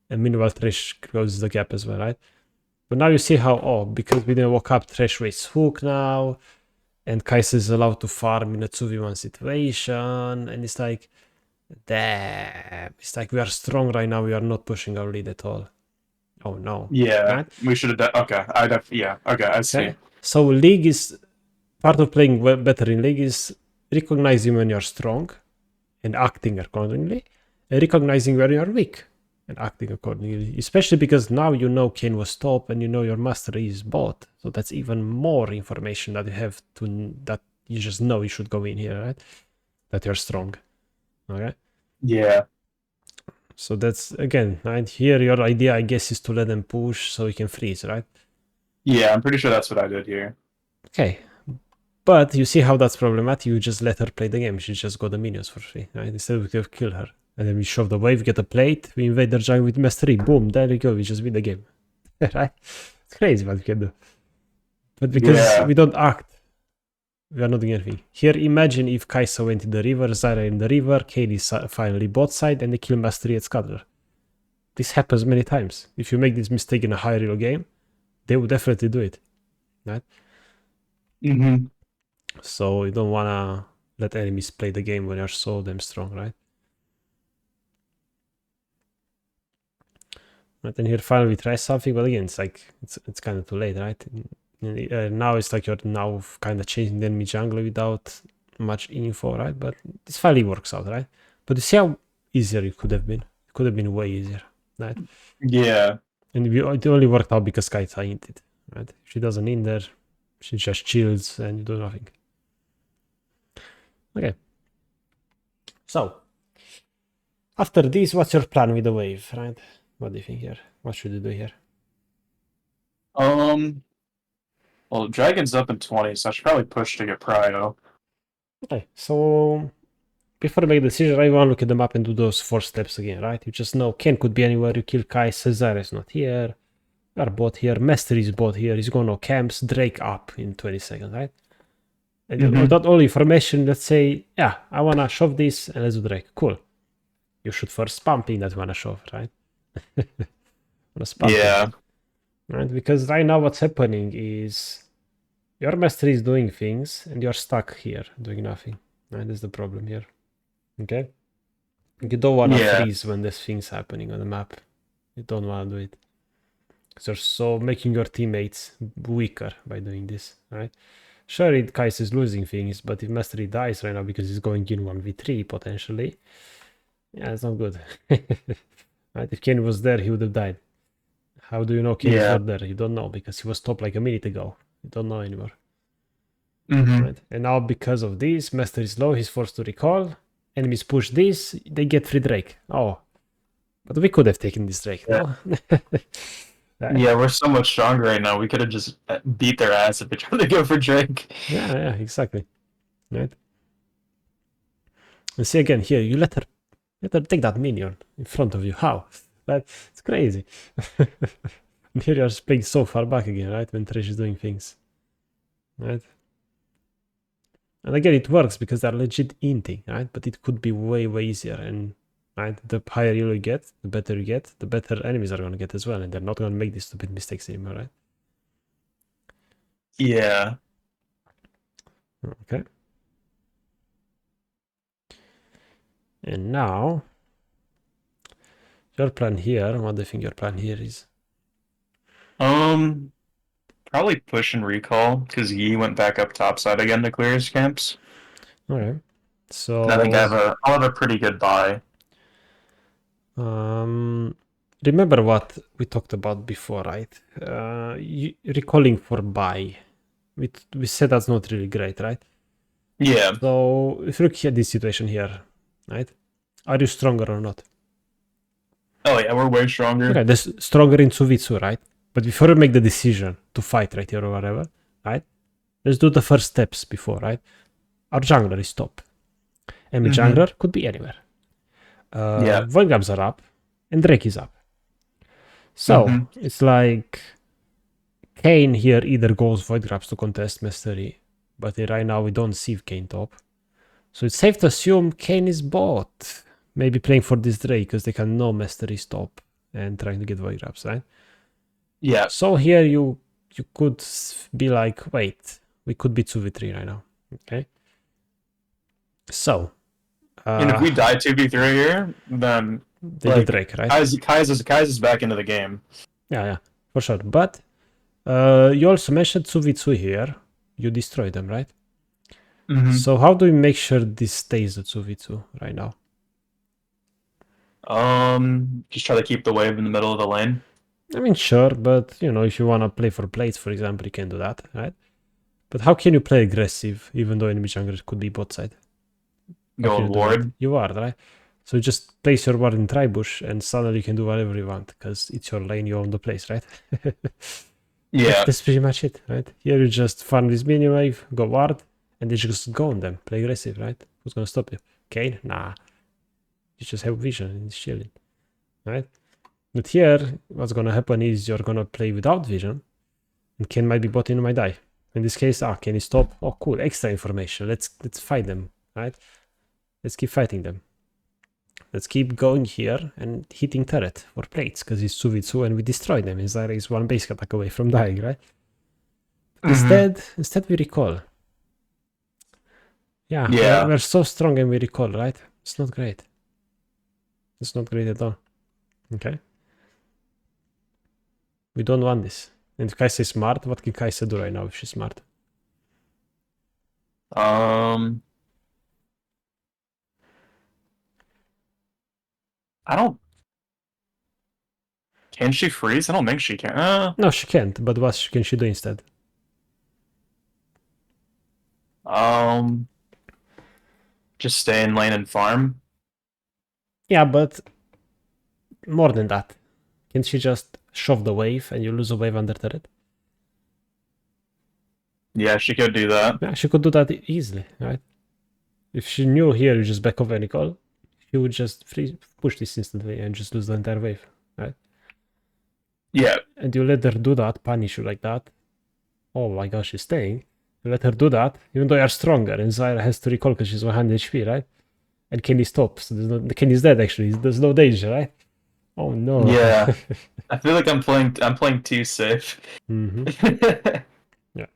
And meanwhile, Thresh closes the gap as well, right? But now you see how, because we didn't walk up, Thresh wastes hook now, and Kai'Sa is allowed to farm in a 2v1 situation, and it's like, damn, it's like we are strong right now, we are not pushing our lead at all. Oh no. Yeah, Right? we should have done. Okay, yeah. Okay, I see. Okay. So League is, part of playing better in League is recognizing when you're strong and acting accordingly, and recognizing when you're weak and acting accordingly. Especially because now you know Kane was top and you know your mastery is bot. So that's even more information that you have to, that you just know you should go in here, right? That you're strong. Okay. Yeah. So that's again, right? Here your idea, I guess, is to let them push so you can freeze, right? Yeah, I'm pretty sure that's what I did here. Okay. But you see how that's problematic. You just let her play the game. She just got the minions for free, right? Instead we could have killed her. And then we shove the wave, get a plate, we invade their jungle with mastery. Boom, there you go. We just win the game. Right? It's crazy what we can do. But because Yeah. we don't act, we are not doing anything. Here, imagine if Kai'Sa went in the river, Zyra in the river, Kayn is finally bot side, and they kill mastery at Scuttler. This happens many times. If you make this mistake in a high real game, they will definitely do it. Right? Mm-hmm. So you don't wanna let enemies play the game when you're so damn strong, right? Right, and here finally we try something, but again, it's like it's kind of too late, right? Now it's like you're now kind of chasing the enemy jungle without much info, right? But this finally works out, right? But you see how easier it could have been. It could have been way easier, right? Yeah. And it only worked out because Kaita hinted, right? If she doesn't in there, she just chills and you do nothing. Okay. So, after this, what's your plan with the wave, right? What do you think here? What should you do here? Well, Dragon's up in 20, so I should probably push to get Prio. Okay, so before you make a decision, I want to look at the map and do those 4 steps again, right? You just know Ken could be anywhere, you kill Kai, Cesar is not here, we are bot here, Master is bot here, he's going to camps, Drake up in 20 seconds, right? And with that all information, let's say, yeah, I want to shove this and let's do Drake. Cool. You should first spam ping that you want to shove, right? Yeah. Right? Because right now what's happening is your master is doing things and you're stuck here doing nothing. Right? That's the problem here. Okay? You don't want to freeze when there's things happening on the map. You don't want to do it. Because you're so making your teammates weaker by doing this, right? Sure, Kais is losing things, but if Mastery dies right now because he's going in 1v3 potentially, yeah, it's not good. Right? If Kane was there, he would have died. How do you know Kane is not there? You don't know because he was top like a minute ago. You don't know anymore. Right? And now because of this, Master is low, he's forced to recall. Enemies push this, they get free Drake. Oh. But we could have taken this Drake, no? Right. Yeah, we're so much stronger right now. We could have just beat their ass if they tried to go for Drake. Yeah, exactly. Right? And see again here, you let her take that minion in front of you. How? Right? It's crazy. And here you're just playing so far back again, right? When Trish is doing things. Right? And again, it works because they're legit inting, right? But it could be way, way easier. And right, the higher you get, the better you get, the better enemies are going to get as well. And they're not going to make these stupid mistakes anymore, right? Yeah. Okay. And now, your plan here, what do you think your plan here is? Probably push and recall, because Yi went back up topside again to clear his camps. Okay. So I think I'll have a pretty good buy. remember what we talked about before, right? Recalling for buy. We said that's not really great, right? Yeah. So if you look at this situation here, right? Are you stronger or not? Oh yeah, we're way stronger. Okay, this stronger in 2v2, right? But before you make the decision to fight right here or whatever, right? Let's do the first steps before, right? Our jungler is top. Enemy jungler could be anywhere. Yeah. Void grabs are up, and Drake is up. So it's like Kane here either goes Void grabs to contest Mastery, but right now we don't see Kane top. So it's safe to assume Kane is bot. Maybe playing for this Drake because they can know Mastery stop and trying to get Void grabs, right? Yeah. So here you could be like, wait, we could be 2v3 right now. Okay. So And if we die 2v3 here, then they like, get Drake, right? Kai's back into the game. Yeah, for sure. But you also mentioned 2v2 here. You destroy them, right? So how do we make sure this stays a 2v2 right now? Just try to keep the wave in the middle of the lane. I mean, sure, but you know, if you want to play for plates, for example, you can do that, right? But how can you play aggressive even though enemy jungler could be bot side? Go on ward. You are, right? So just place your ward in tribush and suddenly you can do whatever you want because it's your lane, you own the place, right? Yeah. That's pretty much it, right? Here you just farm this minion wave, go ward, and they just go on them, play aggressive, right? Who's gonna stop you? Kane? Nah. You just have vision and it's chilling, right? But here, what's gonna happen is you're gonna play without vision, and Kane might be bot in, might die. In this case, Kane is top. Oh, cool, extra information. Let's fight them, right? Let's keep fighting them. Let's keep going here and hitting turret for plates because it's 2v2 and we destroy them. Zyra is one basic attack away from dying, right? Instead we recall. Yeah. We're so strong and we recall, right? It's not great. It's not great at all. Okay. We don't want this. And if Kai'Sa is smart, what can Kai'Sa do right now if she's smart? I don't. Can she freeze? I don't think she can. No, she can't. But what can she do instead? Just stay in lane and farm. Yeah, but more than that. Can't she just shove the wave and you lose a wave under turret? Yeah, she could do that. Yeah, she could do that easily, right? If she knew here you just back off any call, she would just push this instantly and just lose the entire wave, right? Yeah. And you let her do that, punish you like that. Oh my gosh, she's staying. You let her do that, even though you are stronger, and Zyra has to recall because she's 100 HP, right? And Kenny stops. So the Kenny's dead actually. There's no danger, right? Oh no. Yeah. I feel like I'm playing too safe. Yeah.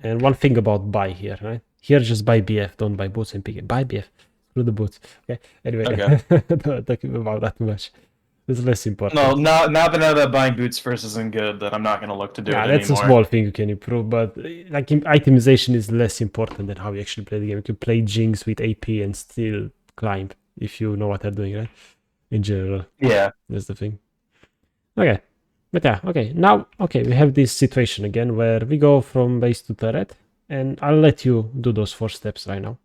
And one thing about buy here, right? Here just buy BF, don't buy boots and pick it. Buy BF. Screw the boots. Okay. Anyway, don't talk about that much. It's less important. No, now that buying boots first isn't good, then I'm not gonna look to do it anymore. That's a small thing you can improve, but like itemization is less important than how you actually play the game. You can play Jinx with AP and still climb if you know what they're doing, right? In general. Yeah. That's the thing. Okay. But yeah, okay. Now, okay, we have this situation again where we go from base to turret, and I'll let you do those 4 steps right now.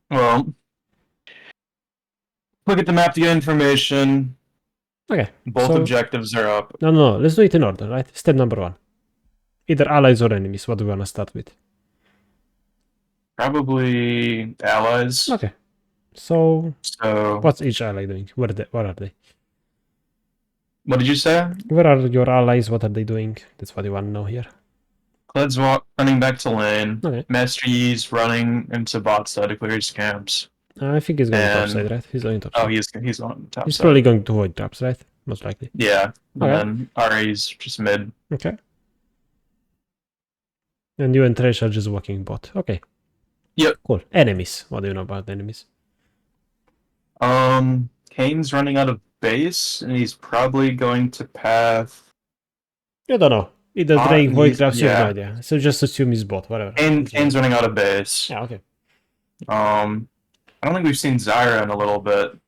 Well, look at the map to get information. Okay. Both objectives are up. No. Let's do it in order, right? Step number 1. Either allies or enemies. What do we want to start with? Probably allies. Okay. So what's each ally doing? What are they? What did you say? Where are your allies? What are they doing? That's what you want to know here. Cled's running back to lane. Okay. Mastery's running into bot side to clear his camps. I think he's going top side, right? He's going top side. Oh, he's on top side. He's probably going to void traps, right? Most likely. Yeah. Okay. And then Ari's just mid. Okay. And you and Thresh are just walking bot. Okay. Yep. Cool. Enemies. What do you know about enemies? Kane's running out of base, and he's probably going to path. You don't know. Either Drake, Void Grabs, you have no Yeah. idea. So just assume he's bot, whatever. Kane's running out of base. Yeah, okay. I don't think we've seen Zyra in a little bit.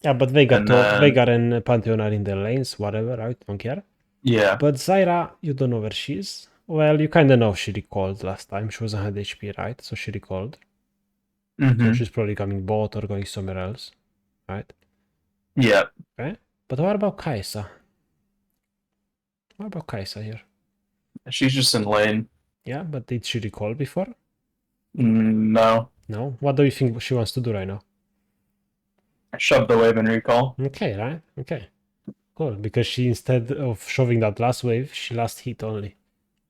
Yeah, but Veigar, And then, Veigar and Pantheon are in their lanes, whatever, right? Don't care. yeah. But Zyra, you don't know where she is. Well, you kind of know she recalled last time. She was 100 HP, right? So she recalled. So she's probably coming bot or going somewhere else, right? Yeah. Okay. But what about Kai'Sa? What about Kai'Sa here? She's just in lane. Yeah, but did she recall before? No. No? What do you think she wants to do right now? Shove the wave and recall. Okay, right? Okay. Cool. Because she, instead of shoving that last wave, she last hit only.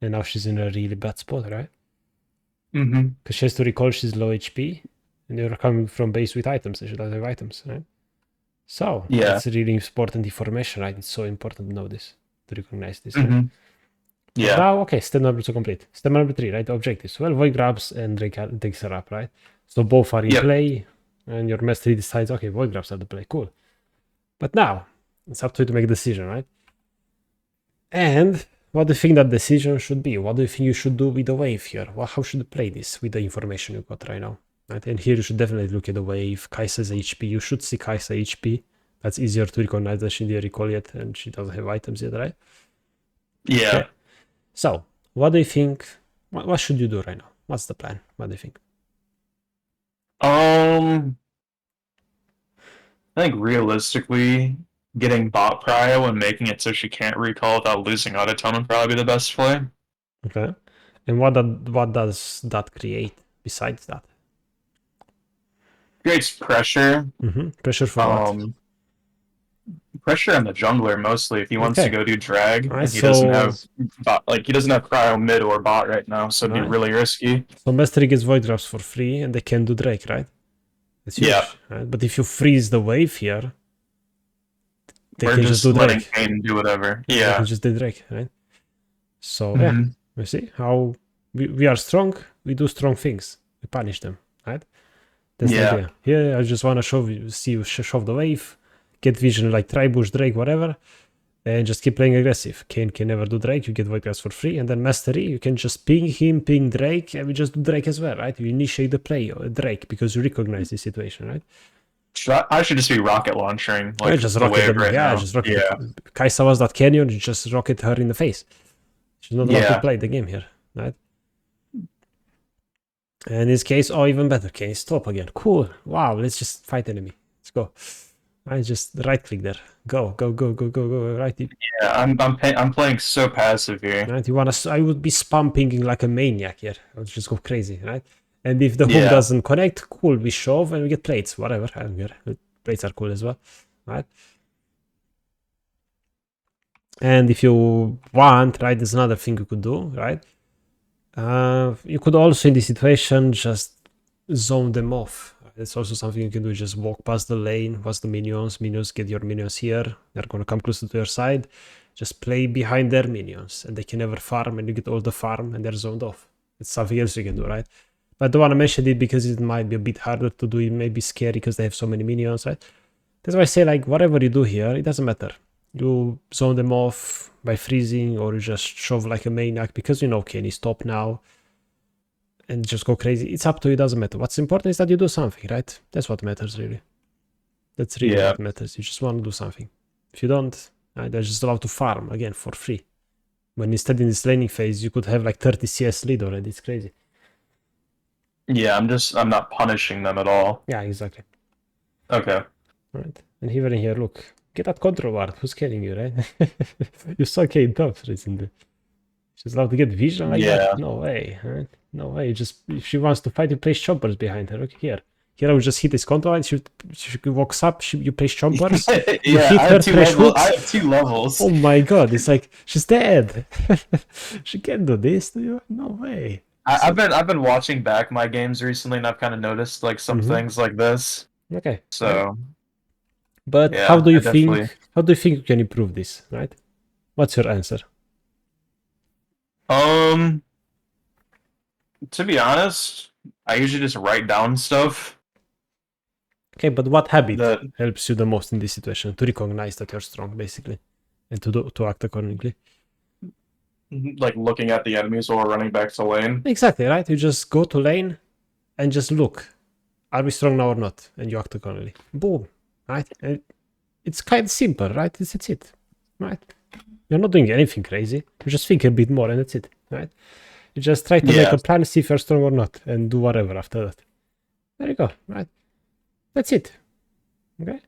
And now she's in a really bad spot, right? Because she has to recall she's low HP. And you're coming from base with items. She doesn't have items, right? So, Yeah. that's really important information, right? It's so important to know this, to recognize this. Right? Yeah. Now, okay, step number 2 complete. Step number 3, right? Objectives. Well, Void grabs and Drake digs her up, right? So both are in play, and your mastery decides, okay, Void grabs are the play. Cool. But now, it's up to you to make a decision, right? And what do you think that decision should be? What do you think you should do with the wave here? Well, how should you play this with the information you got right now? Right? And here you should definitely look at the wave, Kai'Sa's HP. You should see Kai'Sa HP. That's easier to recognize that she didn't recall yet, and she doesn't have items yet, right? Yeah. Okay. So, what do you think? What should you do right now? What's the plan? What do you think? I think realistically, getting bot prio and making it so she can't recall without losing out a ton would probably be the best play. Okay. And what does that create besides that? Creates pressure. Pressure for what? Pressure on the jungler mostly if he wants to go do drag. Right, and he doesn't have bot, he doesn't have prio mid or bot right now, so it'd be really risky. So Mastery gets Void Grabs for free and they can do Drake, right? That's huge. Yeah. Right? But if you freeze the wave here, they We're can just do letting Drake. Kane do whatever. They Yeah. can just do Drake, right? So yeah, we see how we are strong. We do strong things. We punish them, right? That's the idea. Here, I just want to see you shove the wave, get vision like Tribush, Drake, whatever, and just keep playing aggressive. Kane can never do Drake. You get Void Grabs for free, and then Mastery, you can just ping him, ping Drake, and we just do Drake as well, right? You initiate the play Drake because you recognize the situation, right? I should just be rocket launchering like just the rocket wave them. right Yeah, now. just rocket. Kai'Sa was that canyon. You just rocket her in the face. She's not allowed to play the game here, right? And in this case, oh, even better. Kane, stop again. Cool. Wow, let's just fight enemy. Let's go. I just right click there. Go, go, go, go, go, go. Right. Yeah, I'm playing so passive here. Right. You wanna? I would be spam pinging like a maniac here. I would just go crazy, right? And if the hook doesn't connect, cool. We shove and we get plates. Whatever. I don't care. Plates are cool as well, right? And if you want, right, there's another thing you could do, right? You could also, in this situation, just zone them off. That's also something you can do. Just walk past the lane, past the minions. Minions, get your minions here. They're gonna come closer to your side. Just play behind their minions, and they can never farm, and you get all the farm, and they're zoned off. It's something else you can do, right? But I don't want to mention it because it might be a bit harder to do. It may be scary because they have so many minions, right? That's why I say, like, whatever you do here, it doesn't matter. You zone them off by freezing, or you just shove like a maniac because you know Kane is top now, and just go crazy. It's up to you, it doesn't matter. What's important is that you do something, right? That's what matters, really. That's really what matters. You just want to do something. If you don't, they're just allowed to farm again for free. When instead in this laning phase, you could have like 30 CS lead already. It's crazy. Yeah, I'm not punishing them at all. Yeah, exactly. Okay. Right. And here in here, look. Get that control ward. Who's killing you, right? You saw Kane top recently. She's allowed to get vision like that? No way, right? No way. Just if she wants to fight, you place chompers behind her. Okay, here. Here I will just hit this control and she walks up, you place chompers. You hit her fresh hooks. I have 2 levels. Oh my god, it's like she's dead. She can't do this to you? No way. I've been watching back my games recently and I've kind of noticed like some things like this. Okay. So but how do you think you can improve this, right? What's your answer? To be honest, I usually just write down stuff. Okay, but what habit helps you the most in this situation to recognize that you're strong, basically, and to act accordingly? like looking at the enemies while we're running back to lane. Exactly, right? You just go to lane and just look. Are we strong now or not? And you act accordingly. Boom. Right? And it's kind of simple, right? That's it. Right? You're not doing anything crazy. You just think a bit more and that's it. Right? You just try to make a plan, see if you're strong or not, and do whatever after that. There you go. Right? That's it. Okay?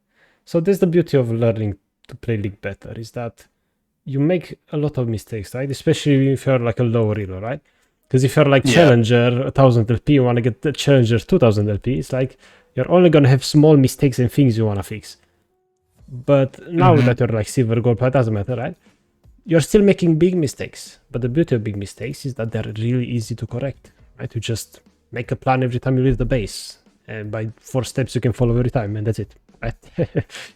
So that's the beauty of learning to play League better, is that you make a lot of mistakes, right? Especially if you're like a low reload, right? Because if you're like Challenger 1000 LP, you want to get the Challenger 2000 LP, it's like you're only going to have small mistakes and things you want to fix. But now that you're like silver, gold, it doesn't matter, right? You're still making big mistakes. But the beauty of big mistakes is that they're really easy to correct, right? You just make a plan every time you leave the base. And by 4 steps you can follow every time, and that's it, right?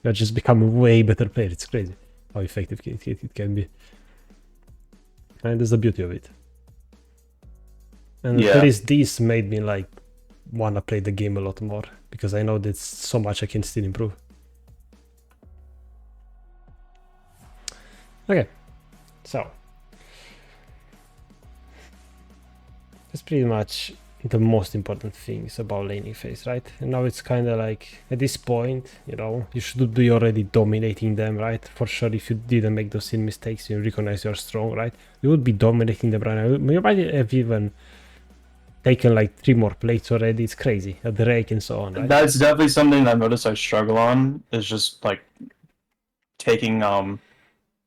You just become a way better player. It's crazy how effective it can be. And that's the beauty of it. And at least this made me like want to play the game a lot more, because I know there's so much I can still improve. Okay, so that's pretty much the most important things about laning phase, right? And now it's kind of like at this point, you know, you should be already dominating them, right? For sure, if you didn't make those silly mistakes, you recognize you're strong, right? You would be dominating them right now. You might have even taken like 3 more plates already. It's crazy. A Drake and so on, right? That's definitely something I've noticed I struggle on, is just like taking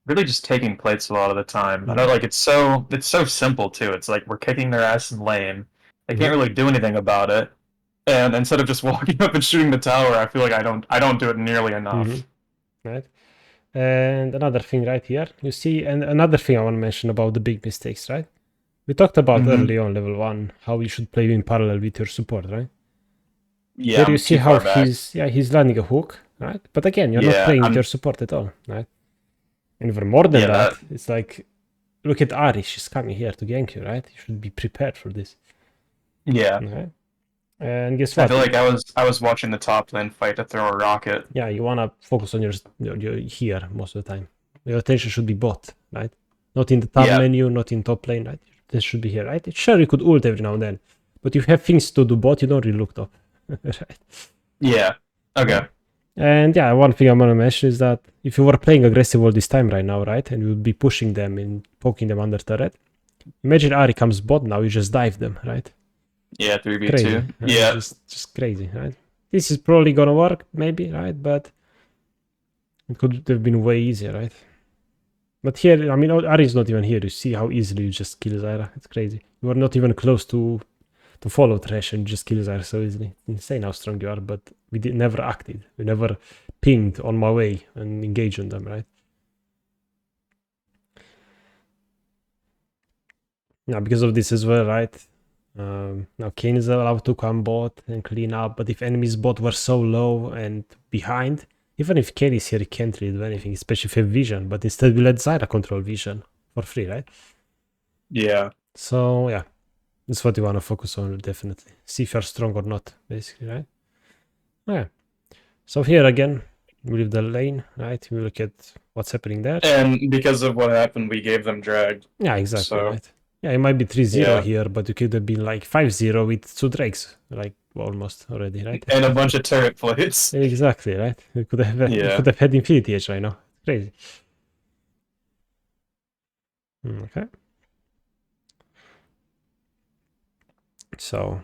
really just taking plates a lot of the time. I know, like it's so simple too. It's like we're kicking their ass in lane. They can't really do anything about it. And instead of just walking up and shooting the tower, I feel like I don't do it nearly enough. Right. And another thing right here, you see, and another thing I want to mention about the big mistakes, right? We talked about early on level 1 how you should play in parallel with your support, right? Yeah. Here you see how he's landing a hook, right? But again, you're not playing with your support at all, right? And even more than that, it's like, look at Ari, she's coming here to gank you, right? You should be prepared for this. Yeah. Okay. And guess what? I feel like I was watching the top lane fight to throw a rocket. Yeah, you wanna focus on your here most of the time. Your attention should be bot, right? Not in the top menu, not in top lane, right? This should be here, right? Sure, you could ult every now and then, but you have things to do bot, you don't really look top. Right? Yeah. Okay. And yeah, one thing I'm gonna mention is that if you were playing aggressive all this time right now, right, and you would be pushing them and poking them under turret, imagine Ari comes bot now, you just dive them, right? Yeah, 3v2. Yeah. Just crazy, right? This is probably gonna work, maybe, right? But it could have been way easier, right? But here, I mean, Ari's not even here. You see how easily you just kill Zyra. It's crazy. You are not even close to follow Thresh and just kill Zyra so easily. It's insane how strong you are, but we never acted. We never pinged on my way and engaged on them, right? Now, because of this as well, right? Now Kayn is allowed to come bot and clean up, but if enemies bot were so low and behind, even if Kayn is here, he can't really do anything, especially if you have vision, but instead we let Zyra control vision for free, right? Yeah. So yeah, that's what you want to focus on, definitely. See if you're strong or not, basically, right? Yeah. So here again, we leave the lane, right? We look at what's happening there. And because of what happened, we gave them drag. Yeah, exactly, right? Yeah, it might be 3-0 here, but it could have been like 5-0 with 2 drakes, like almost already, right? And a bunch of turret plates. Exactly, right? We could have had Infinity Edge right now. Crazy. Okay. So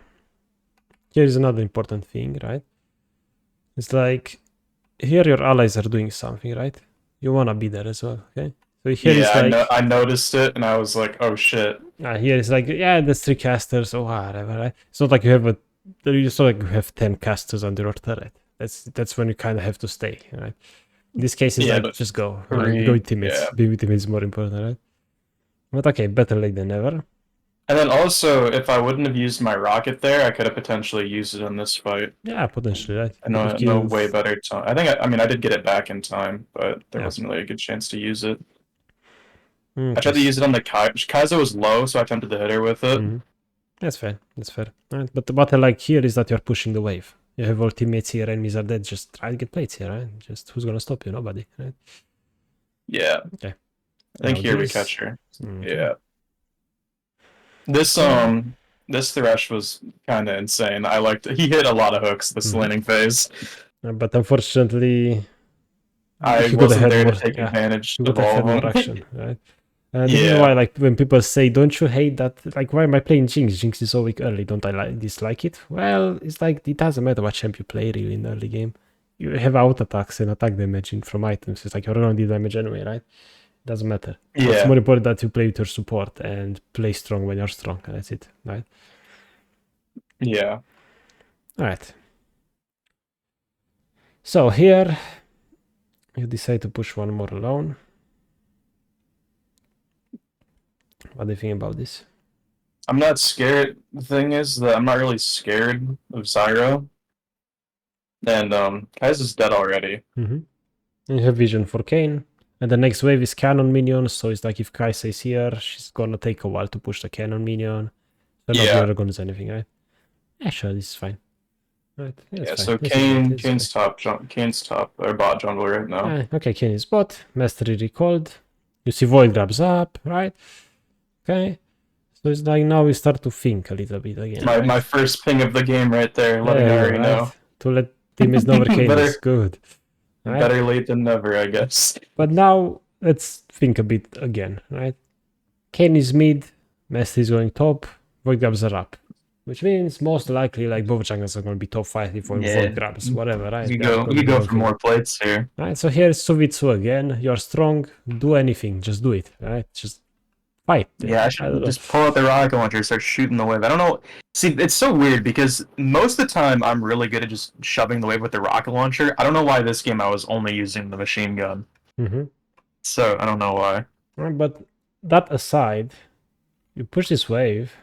here is another important thing, right? It's like here your allies are doing something, right? You wanna be there as well, okay? So here is like I noticed it and I was like, oh shit. Here it's like, yeah, there's 3 casters or whatever, right? It's not like you have it's not like you have 10 casters under your turret. That's when you kind of have to stay, right? In this case, it's like, just go. Right? Go with teammates. Yeah. Being with teammates is more important, right? But okay, better late than never. And then also, if I wouldn't have used my rocket there, I could have potentially used it in this fight. Yeah, potentially, right? I know, no way better time. I mean, I did get it back in time, but there wasn't really a good chance to use it. I tried to use it on the Kai'Sa was low, so I attempted to hit her with it. That's fair. That's fair. Right. But what I like here is that you're pushing the wave. You have all teammates here, enemies are dead. Just try to get plates here, right? Just who's gonna stop you? Nobody, right? Yeah. Okay. I think here we catch her. Yeah. This Thresh was kind of insane. I liked it. He hit a lot of hooks this laning phase. But unfortunately, I he could have wasn't had there more. to take Yeah, advantage he of would have all had of more them. action, right? And this is Yeah. why, like, when people say, "Don't you hate that?" Like, why am I playing Jinx? Jinx is so weak early. Don't I dislike it? Well, it's like it doesn't matter what champ you play really in the early game. You have out attacks and attack damage from items. It's like you're gonna do damage anyway, right? Doesn't matter. It's Yeah. more important that you play with your support and play strong when you're strong. And that's it, right? Yeah. All right. So here, you decide to push one more alone. What do you think about this? I'm not scared. The thing is that I'm not really scared of Zyra. And Kai's dead already. And you have vision for Kayn. And the next wave is cannon minions, so it's like if Kai'Sa is here, she's gonna take a while to push the cannon minion. So not Yeah. really gonna do anything, right? Yeah, sure, this is fine. Right, Yeah, fine. so This is good. Kane's top or bot jungler right now. Okay, Kayn is bot. Mastery recalled. You see Void grabs up, right? Okay. So it's like now we start to think a little bit again. My first ping of the game right there, letting Ari know. To let teammates know where Kayn is. Good. Right? Better late than never, I guess. But now let's think a bit again, right? Kayn is mid, Mastery is going top, Void grabs are up. Which means most likely like both junglers are going to be top 5 if Void grabs, whatever, right? You go for more plates here. Right, so here's 2v2 again. You're strong, do anything, just do it, right? Just fight. Yeah, I should just pull out the rocket launcher and start shooting the wave. I don't know. See, it's so weird because most of the time I'm really good at just shoving the wave with the rocket launcher. I don't know why this game I was only using the machine gun. So I don't know why. Right, but that aside, you push this wave,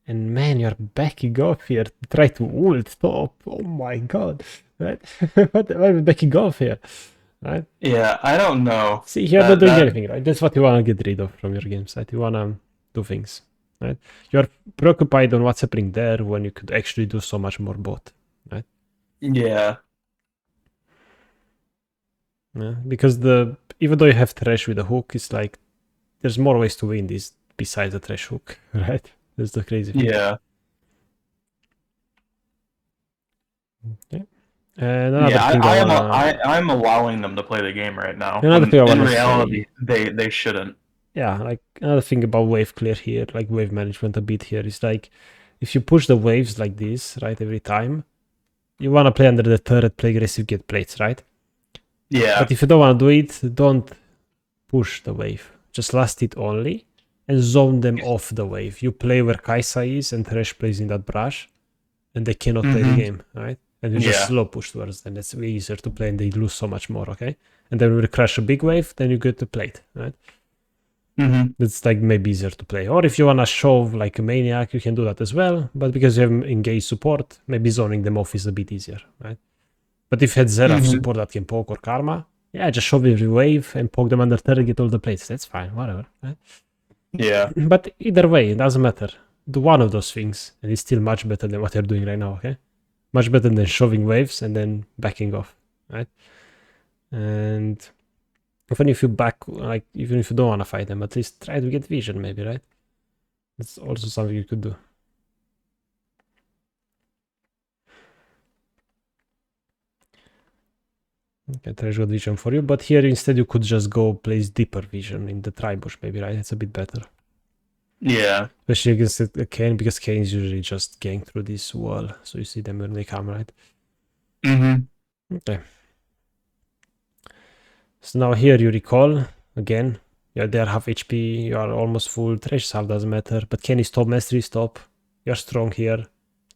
and man, you're backing off here. Try to ult top. Oh my god. Right? Why are we backing off here? Right? Yeah, I don't know. See, you're not doing anything, right? That's what you want to get rid of from your games, right? You want to do things, right? You're preoccupied on what's happening there when you could actually do so much more bot, right? Yeah. Yeah, because even though you have Thresh with a hook, it's like there's more ways to win this besides the Thresh hook, right? That's the crazy thing. Yeah. Okay. And another thing I'm allowing them to play the game right now. Another thing in reality, they shouldn't. Yeah, like another thing about wave clear here, like wave management a bit here, is like if you push the waves like this, right, every time, you want to play under the turret, play aggressive, get plates, right? Yeah. But if you don't want to do it, don't push the wave. Just last it only and zone them off the wave. You play where Kai'Sa is and Thresh plays in that brush, and they cannot play the game, right? And you just slow push towards them. That's way easier to play and they lose so much more, okay? And then when you crash a big wave, then you get to play it, right? It's like maybe easier to play. Or if you want to shove like a maniac, you can do that as well. But because you have engaged support, maybe zoning them off is a bit easier, right? But if you had Xerath support that can poke or Karma, yeah, just shove every wave and poke them under turret, get all the plates. That's fine, whatever, right? Yeah. But either way, it doesn't matter. Do one of those things, and it's still much better than what you're doing right now, okay? Much better than shoving waves and then backing off, right? And even if you even if you don't want to fight them, at least try to get vision, maybe, right? That's also something you could do. Okay, Thresh got vision for you, but here instead you could just go place deeper vision in the tribush, maybe, right? It's a bit better. Yeah. Especially against Kayn, because Kayn is usually just gang through this wall, so you see them when they come, right? Okay. So now here you recall, again, they are half HP, you are almost full, Thresh half, doesn't matter, but Kayn is top, Mastery is top, you're strong here.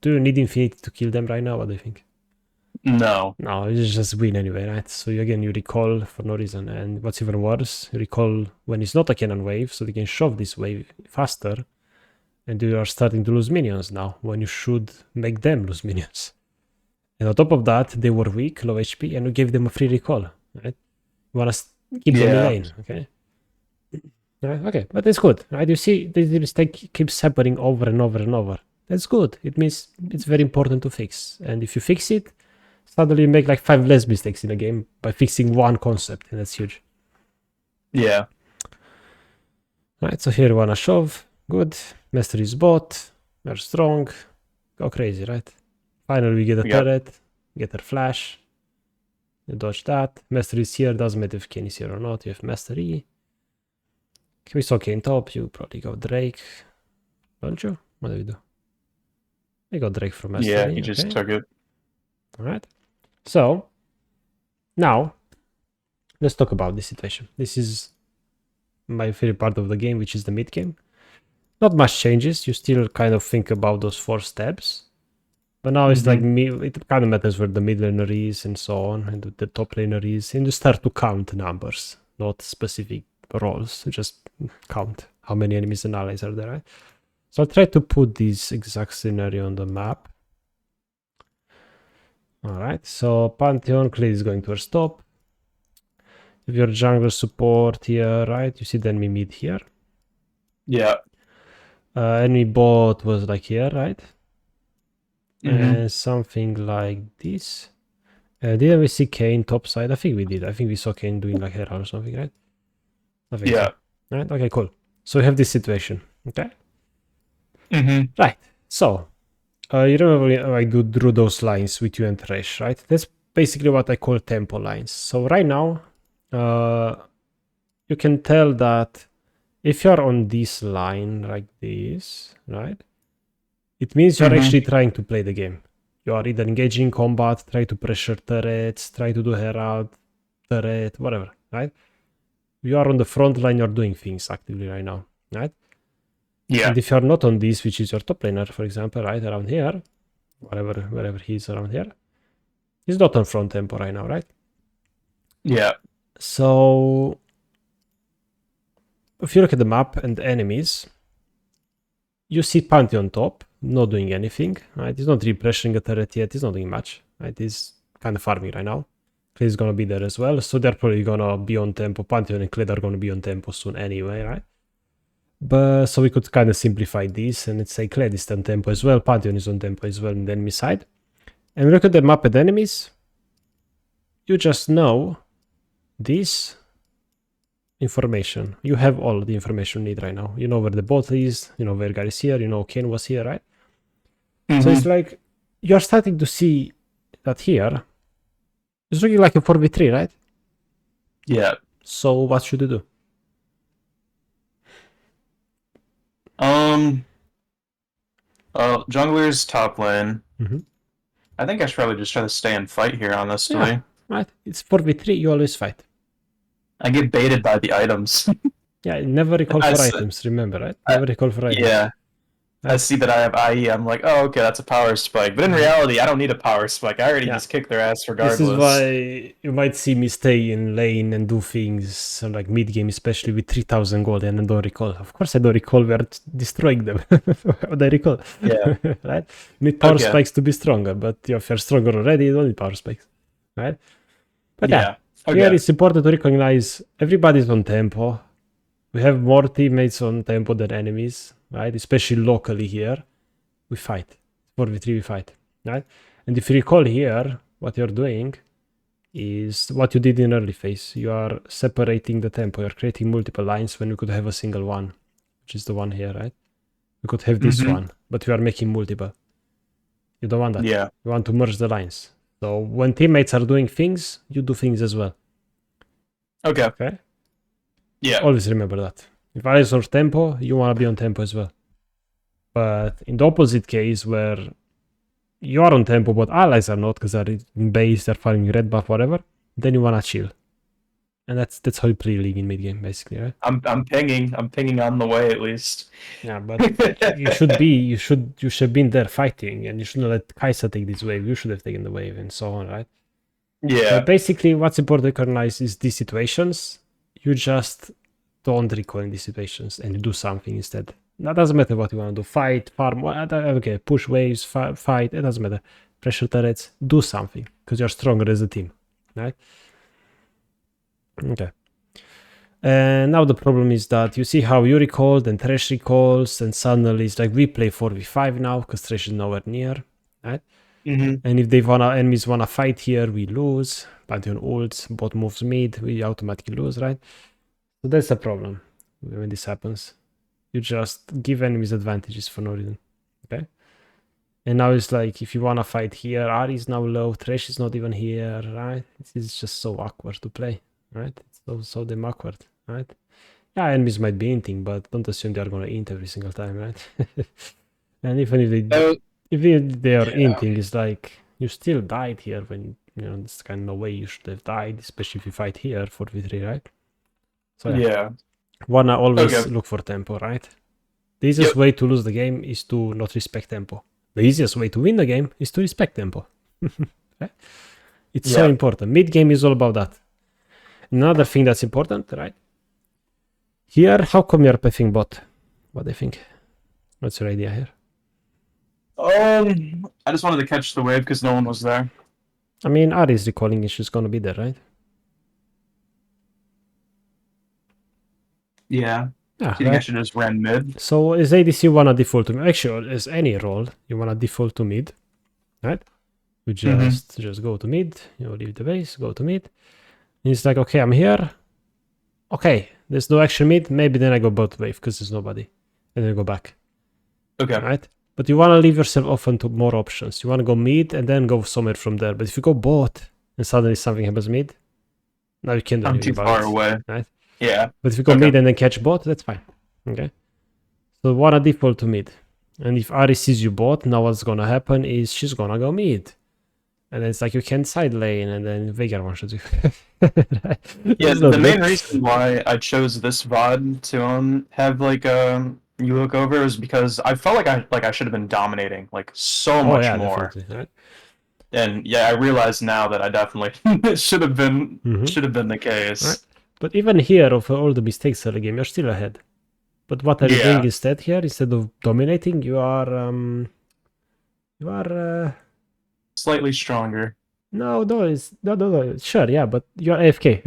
Do you need Infinity to kill them right now? What do you think? No. No, you just win anyway, right? So again, you recall for no reason, and what's even worse, you recall when it's not a cannon wave, so they can shove this wave faster, and you are starting to lose minions now, when you should make them lose minions. And on top of that, they were weak, low HP, and you gave them a free recall, right? You want to keep them in lane, okay? Right, okay, but that's good, right? You see, this mistake keeps happening over and over and over. That's good. It means it's very important to fix. And if you fix it, suddenly you make like 5 less mistakes in a game by fixing one concept, and that's huge. Yeah. Right, so here you want to shove. Good. Mastery is bot. We're strong. Go crazy, right? Finally, we get a Yep. turret. Get her flash. You dodge that. Mastery is here. Doesn't matter if Kane is here or not. You have Mastery. We saw Kane top. You probably got Drake. Don't you? What do we do? I got Drake from Mastery. Yeah, he just took it. Alright. So, now, let's talk about this situation. This is my favorite part of the game, which is the mid game. Not much changes. You still kind of think about those 4 steps. But now it's like, it kind of matters where the mid laner is and so on, and the top laner is. And you start to count numbers, not specific roles. Just count how many enemies and allies are there, right? So I'll try to put this exact scenario on the map. Alright, so Pantheon clearly is going towards top. If your jungler support here, right? You see the enemy mid here. Yeah. Enemy bot was like here, right? And something like this. Didn't we see Kane top side? I think we did. I think we saw Kane doing like Herald or something, right? I think Yeah. so. Right? Okay, cool. So we have this situation. Okay? Right. So, you remember when I drew those lines with you and Thresh, right? That's basically what I call tempo lines. So right now, you can tell that if you're on this line like this, right? It means you're actually trying to play the game. You are either engaging combat, try to pressure turrets, try to do Herald, turret, whatever, right? You are on the front line, you're doing things actively right now, right? Yeah. And if you're not on this, which is your top laner, for example, right around here, wherever he is around here, he's not on front tempo right now, right? Yeah. So if you look at the map and the enemies, you see Pantheon top, not doing anything, right? He's not refreshing a turret yet, he's not doing much, right? He's kind of farming right now. He's gonna be there as well, so they're probably gonna be on tempo. Pantheon and Kled are gonna be on tempo soon anyway, right? But so we could kind of simplify this and let's say Kled is on tempo as well, Pantheon is on tempo as well on the enemy side. And we look at the map and enemies, you just know this information. You have all the information you need right now. You know where the bot is, you know where guy is here, you know Kane was here, right? So it's like you're starting to see that here it's looking like a 4v3, right? Yeah. So what should you do? Jungler's top lane. Mhm. I think I should probably just try to stay and fight here, honestly. Yeah. Right? It's 4v3, you always fight. I get baited by the items. Yeah, never recall for items, remember, right? Never recall for items. Yeah. I see that I have IE, I'm like, oh, okay, that's a power spike. But in reality, I don't need a power spike. I already just kicked their ass regardless. This is why you might see me stay in lane and do things like mid game, especially with 3000 gold, and I don't recall. Of course, I don't recall. We are destroying them. Why would I recall? Yeah. Right? You need power spikes to be stronger, but if you're stronger already, you don't need power spikes. Right? But here it's important to recognize everybody's on tempo. We have more teammates on tempo than enemies, right? Especially locally here. We fight. 4v3 we fight, right? And if you recall here, what you're doing is what you did in early phase. You are separating the tempo. You're creating multiple lines when we could have a single one, which is the one here, right? We could have this one, but we are making multiple. You don't want that. Yeah. You want to merge the lines. So when teammates are doing things, you do things as well. Okay? Yeah. Always remember that. If allies are tempo, you want to be on tempo as well. But in the opposite case, where you are on tempo, but allies are not because they're in base, they're fighting red buff, whatever, then you want to chill. And that's how you play League in mid game, basically, right? I'm pinging on the way at least. Yeah, but you should have been there fighting, and you shouldn't let Kaisa take this wave. You should have taken the wave and so on, right? Yeah. But basically, what's important to recognize is these situations. You just don't recall in these situations and you do something instead. That doesn't matter what you want to do. Fight, farm, okay, push waves, fight, it doesn't matter. Pressure turrets, do something because you're stronger as a team, right? Okay. And now the problem is that you see how you recalled and Thresh recalls, and suddenly it's like we play 4v5 now because Thresh is nowhere near, right? And if enemies wanna fight here, we lose. Pantheon ults, bot moves mid, we automatically lose, right? So that's the problem when this happens. you just give enemies advantages for no reason. Okay. And now it's like, if you want to fight here, Ari is now low, Thresh is not even here, right? It's just so awkward to play, right? It's so damn awkward, right? Yeah, enemies might be inting, but don't assume they are going to int every single time, right? And even if they are inting, it's like, you still died here when, there's kind of no way you should have died, especially if you fight here for V3, right? So Yeah. wanna always Okay. look for tempo, right? The easiest way to lose the game is to not respect tempo. The easiest way to win the game is to respect tempo. Okay? It's so important. Mid game is all about that. Another thing that's important, right? Here, how come you're pathing bot? What do you think? What's your idea here? I just wanted to catch the wave because no one was there. I mean, Ari's recalling is just gonna be there, right? Yeah. Yeah, Do you think I should just ran mid? So as ADC wanna default to mid, actually as any role, you wanna default to mid, right? You just go to mid, you leave the base, go to mid. And it's like, okay, I'm here. Okay, there's no action mid, maybe then I go bot wave because there's nobody. And then I go back. Okay. Right? But you wanna leave yourself open to more options. You wanna go mid and then go somewhere from there. But if you go bot and suddenly something happens mid, now you can't do anything about it. I'm too far away. Right? Yeah. But if you go mid and then catch bot, that's fine. Okay. So wanna default to mid. And if Ari sees you bot, now what's gonna happen is she's gonna go mid. And then it's like you can't side lane, and then Veigar one-shots you. Yeah, the main reason why I chose this VOD to have like you look over is because I felt like I should have been dominating like so much more. Right? And yeah, I realize now that I definitely should have been the case. Right. But even here, of all the mistakes of the game, you're still ahead. But what are you doing instead here? Instead of dominating, you are slightly stronger. No, sure, yeah, but you're AFK.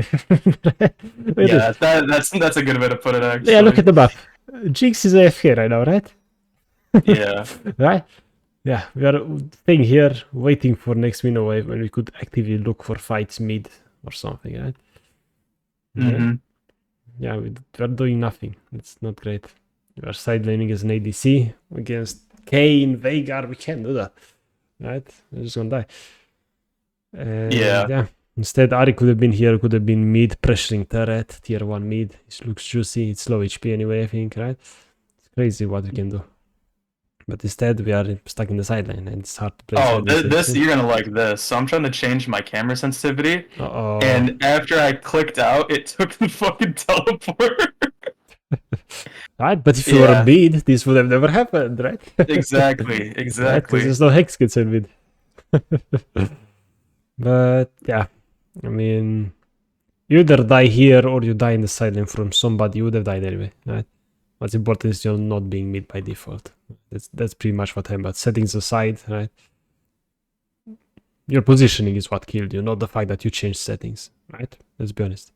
Yeah, that's a good way to put it, actually. Yeah, look at the map. Jinx is AFK right now, right? Yeah. Right? Yeah, we are staying here, waiting for next minute wave, when we could actively look for fights mid or something, right? Yeah, we're doing nothing. It's not great. We are sidelining as an ADC against Kayn, Veigar. We can't do that, right? We're just gonna die. Yeah. Instead, Ari could have been here, could have been mid, pressuring turret, tier 1 mid. It looks juicy, it's low HP anyway, I think, right? It's crazy what we can do. But instead, we are stuck in the sideline, and it's hard to play. Oh, this you're gonna like this. So I'm trying to change my camera sensitivity, and after I clicked out, it took the fucking teleport. Right, but if you were a mid, this would have never happened, right? Exactly. Right? There's no hex gets in mid. But yeah, I mean, you either die here or you die in the sideline from somebody. You would have died anyway, right? What's important is you're not being mid by default. That's pretty much what happened. But settings aside, right? Your positioning is what killed you, not the fact that you changed settings, right? Let's be honest.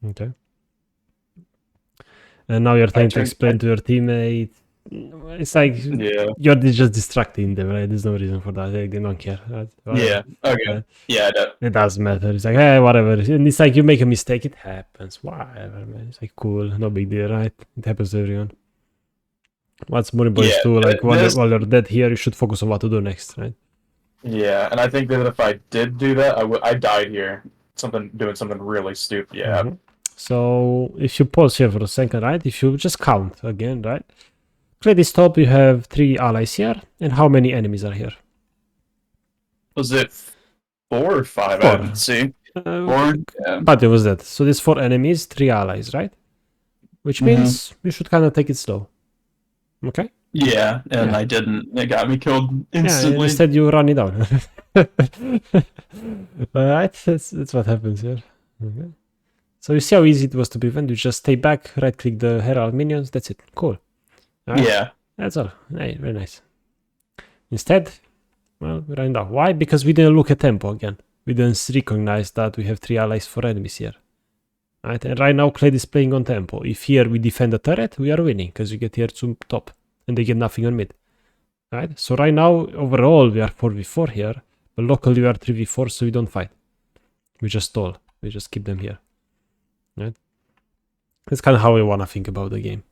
Okay. And now you're trying to explain to your teammate. It's like you're just distracting them, right? There's no reason for that. They don't care. Right? Yeah. Okay. It doesn't matter. It's like, hey, whatever. And it's like you make a mistake, it happens. Whatever, man. It's like cool, no big deal, right? It happens to everyone. What's more important is to like while you're dead here, you should focus on what to do next, right? Yeah, and I think that if I did do that, I died here. Doing something really stupid. Yeah. So if you pause here for a second, right? If you just count again, right? At this top, you have 3 allies here, and how many enemies are here? Was it 4 or 5? 4. I didn't see. 4? Yeah. But it was that. So there's 4 enemies, 3 allies, right? Which means you should kind of take it slow. Okay? Yeah, and I didn't. It got me killed instantly. Yeah, instead you run it down. Alright, that's what happens here. Okay. So you see how easy it was to prevent? You just stay back, right-click the Herald minions, that's it. Cool. Right? Yeah. That's all. Hey, very nice. Instead, well, we ran down. Why? Because we didn't look at tempo again. We didn't recognize that we have 3 allies, 4 enemies here. Right? And right now, Kled is playing on tempo. If here we defend the turret, we are winning because we get here to top and they get nothing on mid. Right? So right now, overall, we are 4v4 here, but locally we are 3v4, so we don't fight. We just stall. We just keep them here. Right? That's kind of how I want to think about the game.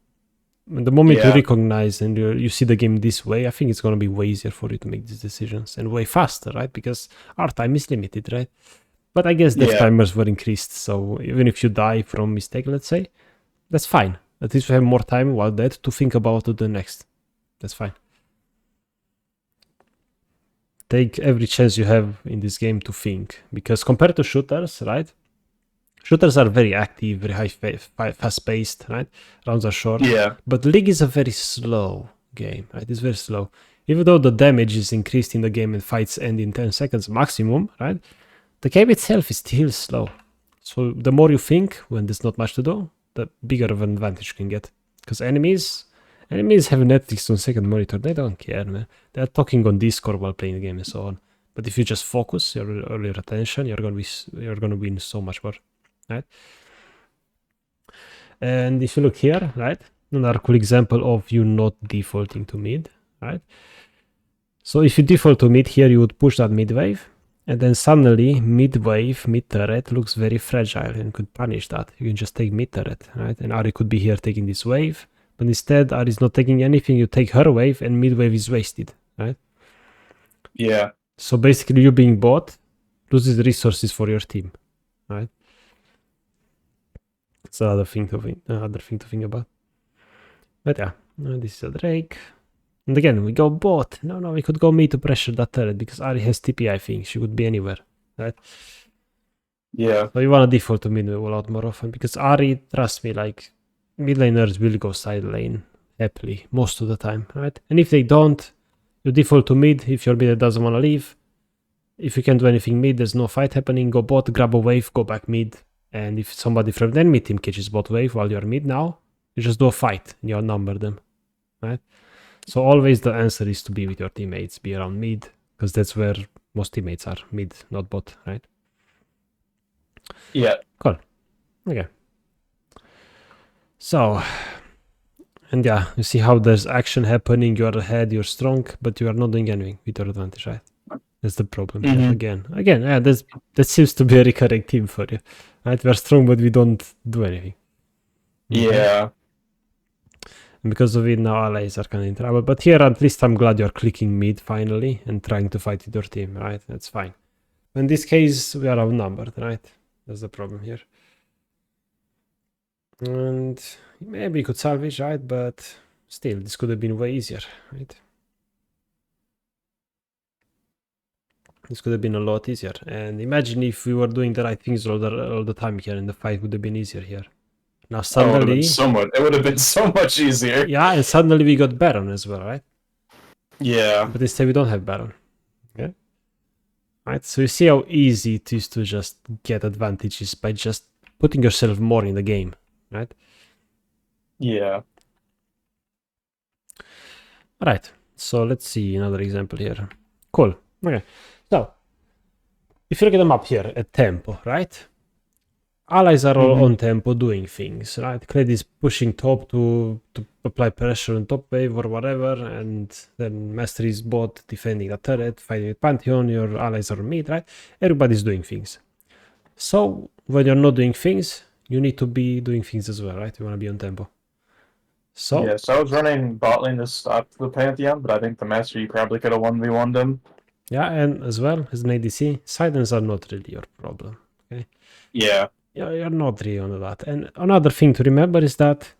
And the moment you Yeah. recognize and you see the game this way, I think it's going to be way easier for you to make these decisions and way faster, right? Because our time is limited, right? But I guess death Yeah. timers were increased, so even if you die from mistake, let's say, that's fine. At least you have more time while dead to think about the next. That's fine. Take every chance you have in this game to think, because compared to shooters, right? Shooters are very active, very fast paced, right? Rounds are short. Yeah. But League is a very slow game, right? It's very slow. Even though the damage is increased in the game and fights end in 10 seconds maximum, right? The game itself is still slow. So the more you think when there's not much to do, the bigger of an advantage you can get. Because enemies have Netflix on second monitor. They don't care, man. They're talking on Discord while playing the game and so on. But if you just focus your attention, you're gonna win so much more, right? And if you look here, right, another cool example of you not defaulting to mid, right? So if you default to mid here, you would push that mid wave, and then suddenly mid wave, mid turret looks very fragile and could punish that. You can just take mid turret, right? And Ari could be here taking this wave, but instead Ari's not taking anything. You take her wave, and mid wave is wasted, right? Yeah. So basically, you being bot loses resources for your team, right? It's another thing to think about. But yeah, this is a Drake. And again, we go bot. No, we could go mid to pressure that turret because Ari has TP, I think. She could be anywhere, right? Yeah. So you want to default to mid a lot more often because Ari, trust me, like, mid laners will go side lane happily most of the time, right? And if they don't, you default to mid if your mid doesn't want to leave. If you can't do anything mid, there's no fight happening, go bot, grab a wave, go back mid. And if somebody from the enemy team catches bot wave while you're mid now, you just do a fight and you outnumber them, right? So always the answer is to be with your teammates, be around mid, because that's where most teammates are, mid, not bot, right? Yeah. Cool. Okay. So, and yeah, you see how there's action happening, you're ahead, you're strong, but you are not doing anything with your advantage, right? That's the problem here again. Yeah, that seems to be a recurring theme for you, right? We're strong, but we don't do anything. Yeah. And because of it, now allies are kind of in trouble. But here, at least I'm glad you're clicking mid finally and trying to fight with your team, right? That's fine. In this case, we are outnumbered, right? That's the problem here. And maybe you could salvage, right? But still, this could have been way easier, right? This could have been a lot easier. And imagine if we were doing the right things all the time here, and the fight would have been easier here. Now suddenly, It would have been so much easier. yeah, and suddenly we got Baron as well, right? Yeah. But instead we don't have Baron. Okay. Right. So you see how easy it is to just get advantages by just putting yourself more in the game, right? Yeah. Right. So let's see another example here. Cool. Okay. So if you look at the map here at tempo, right? Allies are all on tempo doing things, right? Kled is pushing top to apply pressure on top wave or whatever, and then Master is bot defending the turret, fighting with Pantheon, your allies are mid, right? Everybody's doing things. So when you're not doing things, you need to be doing things as well, right? You want to be on tempo. So yeah, so I was running bot lane to stop the Pantheon, but I think the Master you probably could have 1v1'd him. yeah, and as well as an ADC, silence are not really your problem. Okay. Yeah. You're not really on that. And another thing to remember is that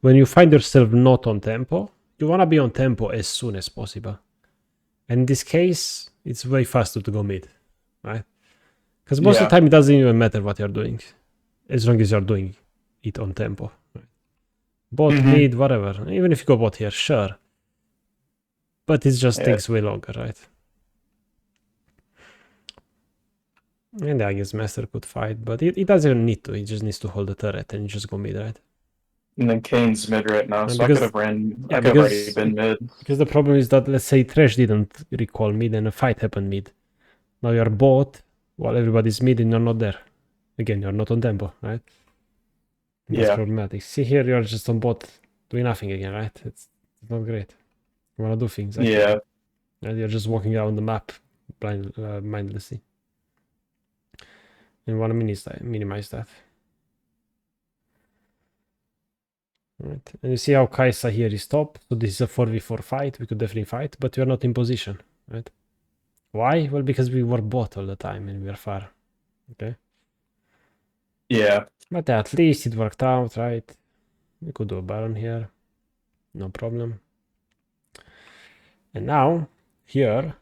when you find yourself not on tempo, you want to be on tempo as soon as possible. And in this case, it's way faster to go mid, right? Because most of the time, it doesn't even matter what you're doing, as long as you're doing it on tempo. Right? Bot, mid, whatever. Even if you go bot here, sure. But it just takes way longer, right? And I guess Master could fight, but it doesn't even need to. He just needs to hold the turret and just go mid, right? And then Kane's mid right now, so because, I could have already been mid. Because the problem is that, let's say, Thresh didn't recall mid and a fight happened mid. Now you're bot while everybody's mid and you're not there. Again, you're not on tempo, right? That's problematic. See here, you're just on bot doing nothing again, right? It's not great. You want to do things. Actually. Yeah. And you're just walking around the map mindlessly. And want to minimize that. Right. And you see how Kaisa here is top. So this is a 4v4 fight. We could definitely fight, but we are not in position. Right. Why? Well, because we were bot all the time and we are far. Okay. Yeah. But at least it worked out, right? We could do a Baron here. No problem. And now, here,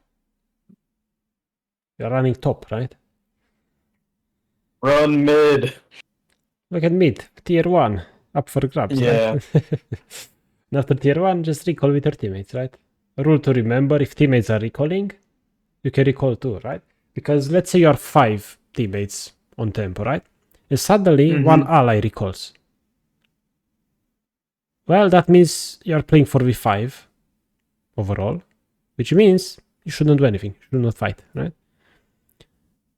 we are running top, right? Run mid. Look at mid, tier 1, up for grabs, Yeah. right? And after tier 1, just recall with your teammates, right? A rule to remember, if teammates are recalling, you can recall too, right? Because let's say you are 5 teammates on tempo, right? And suddenly, one ally recalls. Well, that means you are playing 4v5 overall, which means you shouldn't do anything, you should not fight, right?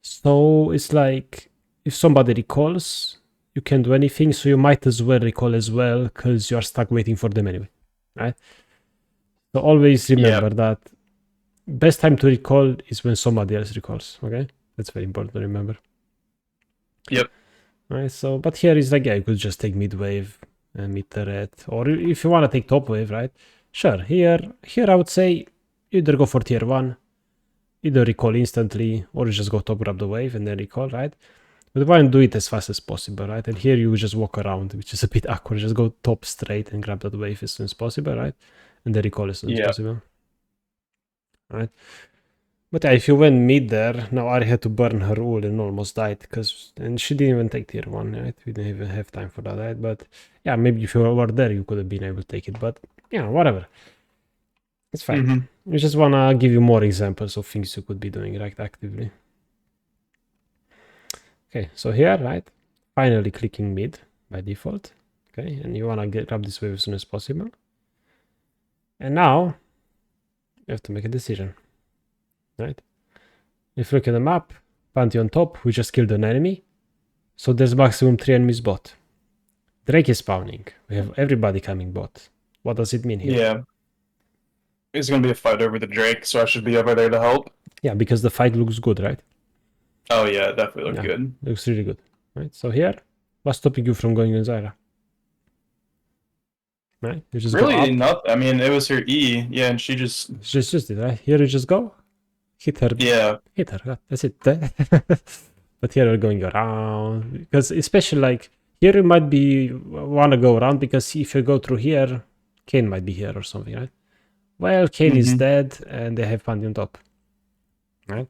So it's like, if somebody recalls, you can't do anything, so you might as well recall as well, because you are stuck waiting for them anyway, right? So always remember that best time to recall is when somebody else recalls, okay? That's very important to remember. Yep. Right, so, but here is like, yeah, you could just take mid wave and mid turret, or if you want to take top wave, right? Sure, here I would say either go for tier 1, either recall instantly, or you just go top, grab the wave, and then recall, right? But why don't do it as fast as possible, right? And here you just walk around, which is a bit awkward. Just go top straight and grab that wave as soon as possible, right? And then recall as soon as possible. Right? But yeah, if you went mid there, now Ari had to burn her ult and almost died, and she didn't even take tier 1, right? We didn't even have time for that, right? But yeah, maybe if you were there, you could have been able to take it, but yeah, whatever. It's fine. We just want to give you more examples of things you could be doing right actively. Okay, so here, right, finally clicking mid by default. Okay, and you want to grab this wave as soon as possible. And now you have to make a decision, right? If you look at the map, Pantheon top, we just killed an enemy. So there's maximum 3 enemies bot. Drake is spawning. We have everybody coming bot. What does it mean here? Yeah. It's going to be a fight over the Drake, so I should be over there to help. Yeah, because the fight looks good, right? Oh, yeah, it definitely looked good. Looks really good, right? So here, what's stopping you from going on Zyra? Right? You just really go up. not. I mean, it was her E, yeah, and she just did, right? Here you just go, hit her. Yeah. Hit her. That's it. But here we're going around, because especially like here you might be wanna go around, because if you go through here, Kane might be here or something, right? Well, Kane is dead and they have Pantheon top, right?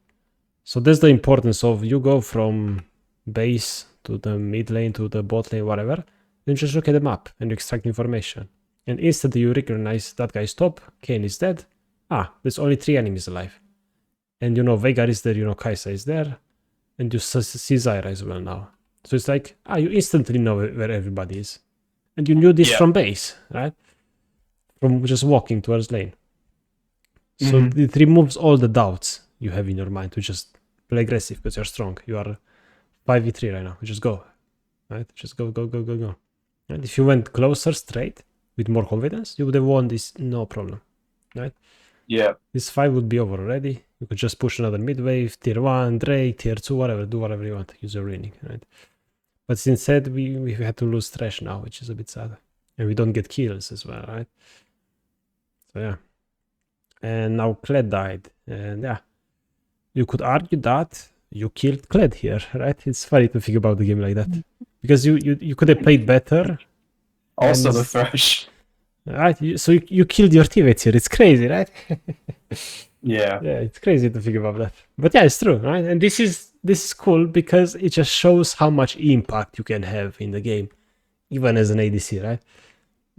So that's the importance of you go from base to the mid lane to the bot lane, whatever. Then just look at the map and you extract information, and instantly you recognize that guy's top, Kane is dead. Ah, there's only 3 enemies alive. And you know Veigar is there, you know Kaisa is there, and you see Zyra as well now. So it's like, you instantly know where everybody is. And you knew this from base, right? From just walking towards lane. So it removes all the doubts you have in your mind to just play aggressive because you're strong. You are 5v3 right now. You just go, right? Just go. And if you went closer straight with more confidence, you would have won this no problem, right? Yeah. This fight would be over already. You could just push another mid wave, tier 1, Drake, tier 2, whatever. Do whatever you want. Use your winning, right? But instead, we had to lose Thresh now, which is a bit sad. And we don't get kills as well, right? So yeah. And now Kled died. And yeah, you could argue that you killed Kled here, right? It's funny to think about the game like that. Because you could have played better. Also the Thresh. Right? So you killed your teammates here. It's crazy, right? Yeah. Yeah, it's crazy to think about that. But yeah, it's true, right? And this is cool because it just shows how much impact you can have in the game, even as an ADC, right?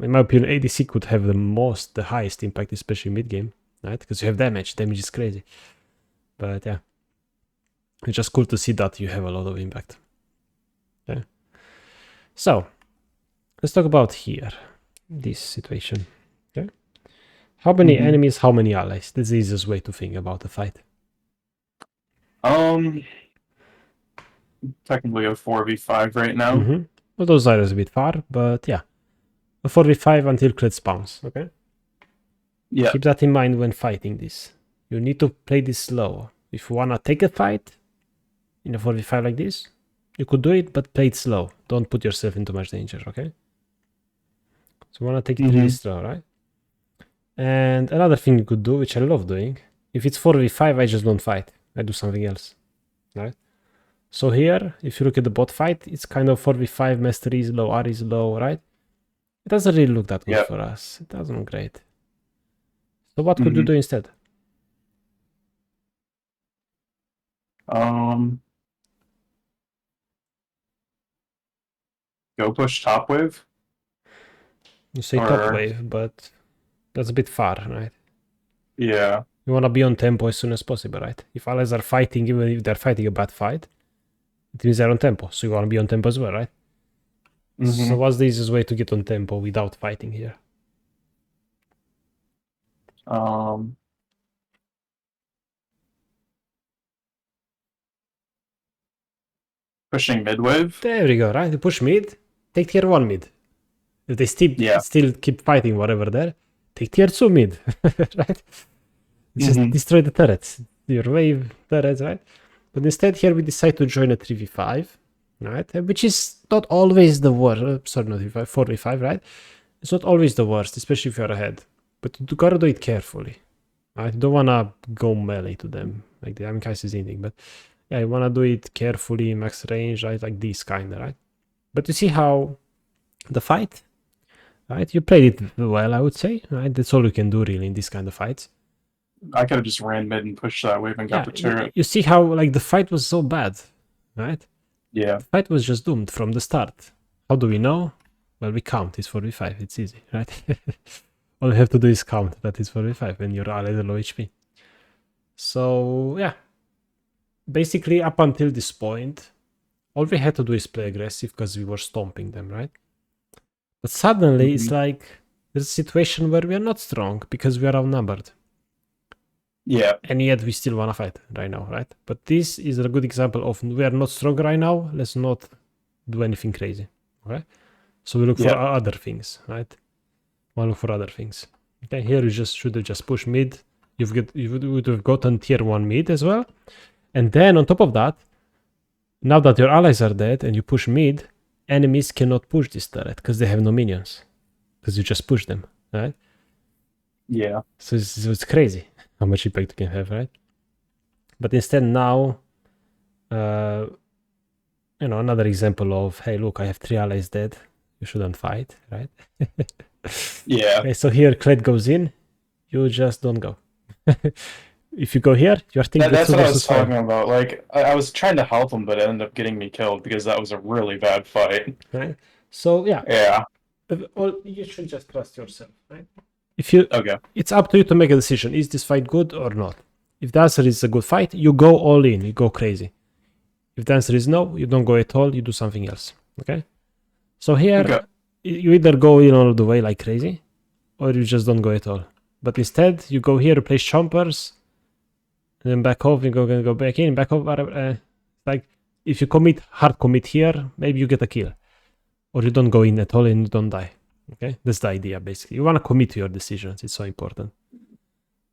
In my opinion, ADC could have the highest impact, especially mid game, right? Because you have damage. Damage is crazy. But yeah, it's just cool to see that you have a lot of impact. Yeah. So let's talk about here, this situation. Okay. How many enemies, how many allies? That's the easiest way to think about the fight. Technically a 4v5 right now. Well, those are a bit far, but yeah. A 4v5 until Kled spawns, okay? Yeah. Keep that in mind when fighting this. You need to play this slow. If you wanna take a fight in a 4v5 like this, you could do it, but play it slow. Don't put yourself in too much danger, okay? So you want to take it really slow, right? And another thing you could do, which I love doing, if it's 4v5, I just don't fight. I do something else, right? So here, if you look at the bot fight, it's kind of 4v5, master is low, R is low, right? It doesn't really look that good for us. It doesn't look great. So what could you do instead? Go push top wave. You say top wave, but that's a bit far, right? Yeah. You want to be on tempo as soon as possible, right? If allies are fighting, even if they're fighting a bad fight, it means they're on tempo. So you want to be on tempo as well, right? So what's the easiest way to get on tempo without fighting here? Pushing mid wave. There we go, right? You push mid, take tier 1 mid. If they still keep fighting whatever there, take tier 2 mid, right? Just destroy the turrets, your wave turrets, right? But instead here we decide to join a 3v5, right? Which is not always the worst, sorry, not 4v5, right? It's not always the worst, especially if you're ahead. But you gotta do it carefully, right? You don't wanna go melee to them, like the Amikais is ending, but yeah, you wanna do it carefully, max range, right? Like this kinda, right? But you see how the fight, right? You played it well, I would say, right? That's all you can do really in this kind of fights. I could have just ran mid and pushed that wave and got the turret. You see how like the fight was so bad, right? Yeah. The fight was just doomed from the start. How do we know? Well, we count. It's 4v5. It's easy, right? All you have to do is count that it's 4v5 when your ally is low HP. So yeah, basically up until this point, all we had to do is play aggressive because we were stomping them, right? But suddenly it's like there's a situation where we are not strong because we are outnumbered. Yeah. And yet we still want to fight right now, right? But this is a good example of we are not strong right now. Let's not do anything crazy, okay? So we look for other things, right? We'll look for other things. Okay, here you just should have just pushed mid. You would have gotten tier 1 mid as well. And then on top of that, now that your allies are dead and you push mid, enemies cannot push this turret because they have no minions. Because you just push them, right? Yeah. So it's crazy how much impact you can have, right? But instead now, another example of, hey, look, I have 3 allies dead. You shouldn't fight, right? Yeah. Okay, so here Kled goes in. You just don't go. If you go here, you're thinking that's what I was talking about. Like, I was trying to help him, but it ended up getting me killed because that was a really bad fight. Right? So, yeah. Yeah. You should just trust yourself, right? It's up to you to make a decision. Is this fight good or not? If the answer is a good fight, you go all in. You go crazy. If the answer is no, you don't go at all. You do something else. Okay? So here, you either go in all the way like crazy, or you just don't go at all. But instead, you go here, place chompers, and then back off, and go back in, back off. Like, if you hard commit here, maybe you get a kill. Or you don't go in at all and you don't die. Okay? That's the idea, basically. You want to commit to your decisions. It's so important.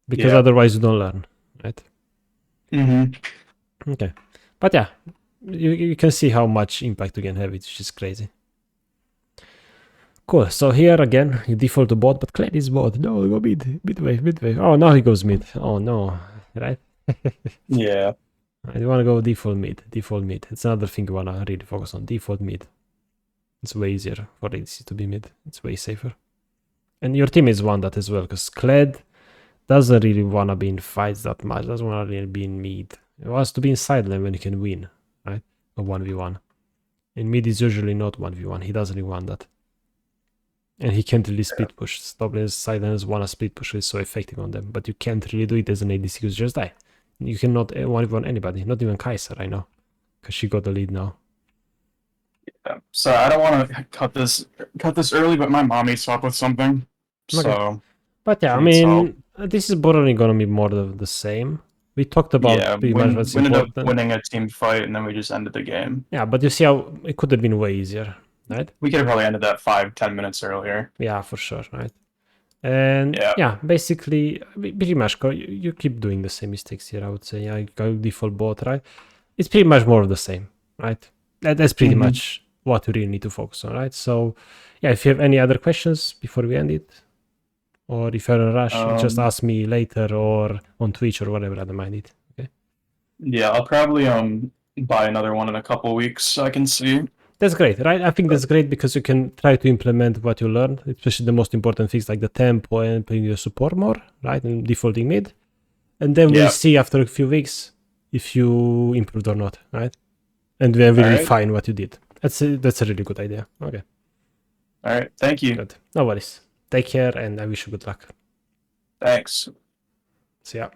Because otherwise you don't learn, right? Okay. But yeah, you can see how much impact you can have, which is crazy. Cool. So here again, you default to bot, but Kled is bot. No, go mid wave. Oh, now he goes mid. Oh no, right? Yeah. You want to go default mid. It's another thing you want to really focus on. Default mid. It's way easier for ADC to be mid. It's way safer. And your teammates want that as well, because Kled doesn't really want to be in fights that much. Doesn't want to really be in mid. It wants to be in sideline when he can win, right? A 1v1. In mid is usually not 1v1. He doesn't really want that. And he can't really split push. Top laners, side laners want to split push. It's so effective on them. But you can't really do it as an ADC because you just die. You cannot 1v1 anybody. Not even Kai'Sa right now. Because she got the lead now. Yeah. So I don't want to cut this early, but my mom needs help with something. Okay. So. But yeah, I mean, this is probably going to be more of the same. We talked about pretty much what's important. We ended up winning a team fight, and then we just ended the game. Yeah, but you see how it could have been way easier, right? We could have probably ended that 5-10 minutes earlier. Yeah, for sure, right? And yeah basically, pretty much you keep doing the same mistakes here, I would say. Yeah, you go default bot, right? It's pretty much more of the same, right? That's pretty much what you really need to focus on, right? So, yeah, if you have any other questions before we end it, or if you're in a rush, just ask me later or on Twitch or whatever. I don't mind it. Okay. Yeah, I'll probably buy another one in a couple weeks so I can see. That's great, right? I think that's great because you can try to implement what you learned, especially the most important things like the tempo and playing your support more, right? And defaulting mid. And then we'll see after a few weeks if you improved or not, right? And then we'll refine what you did. That's a really good idea. Okay. All right. Thank you. Good. No worries. Take care, and I wish you good luck. Thanks. See ya.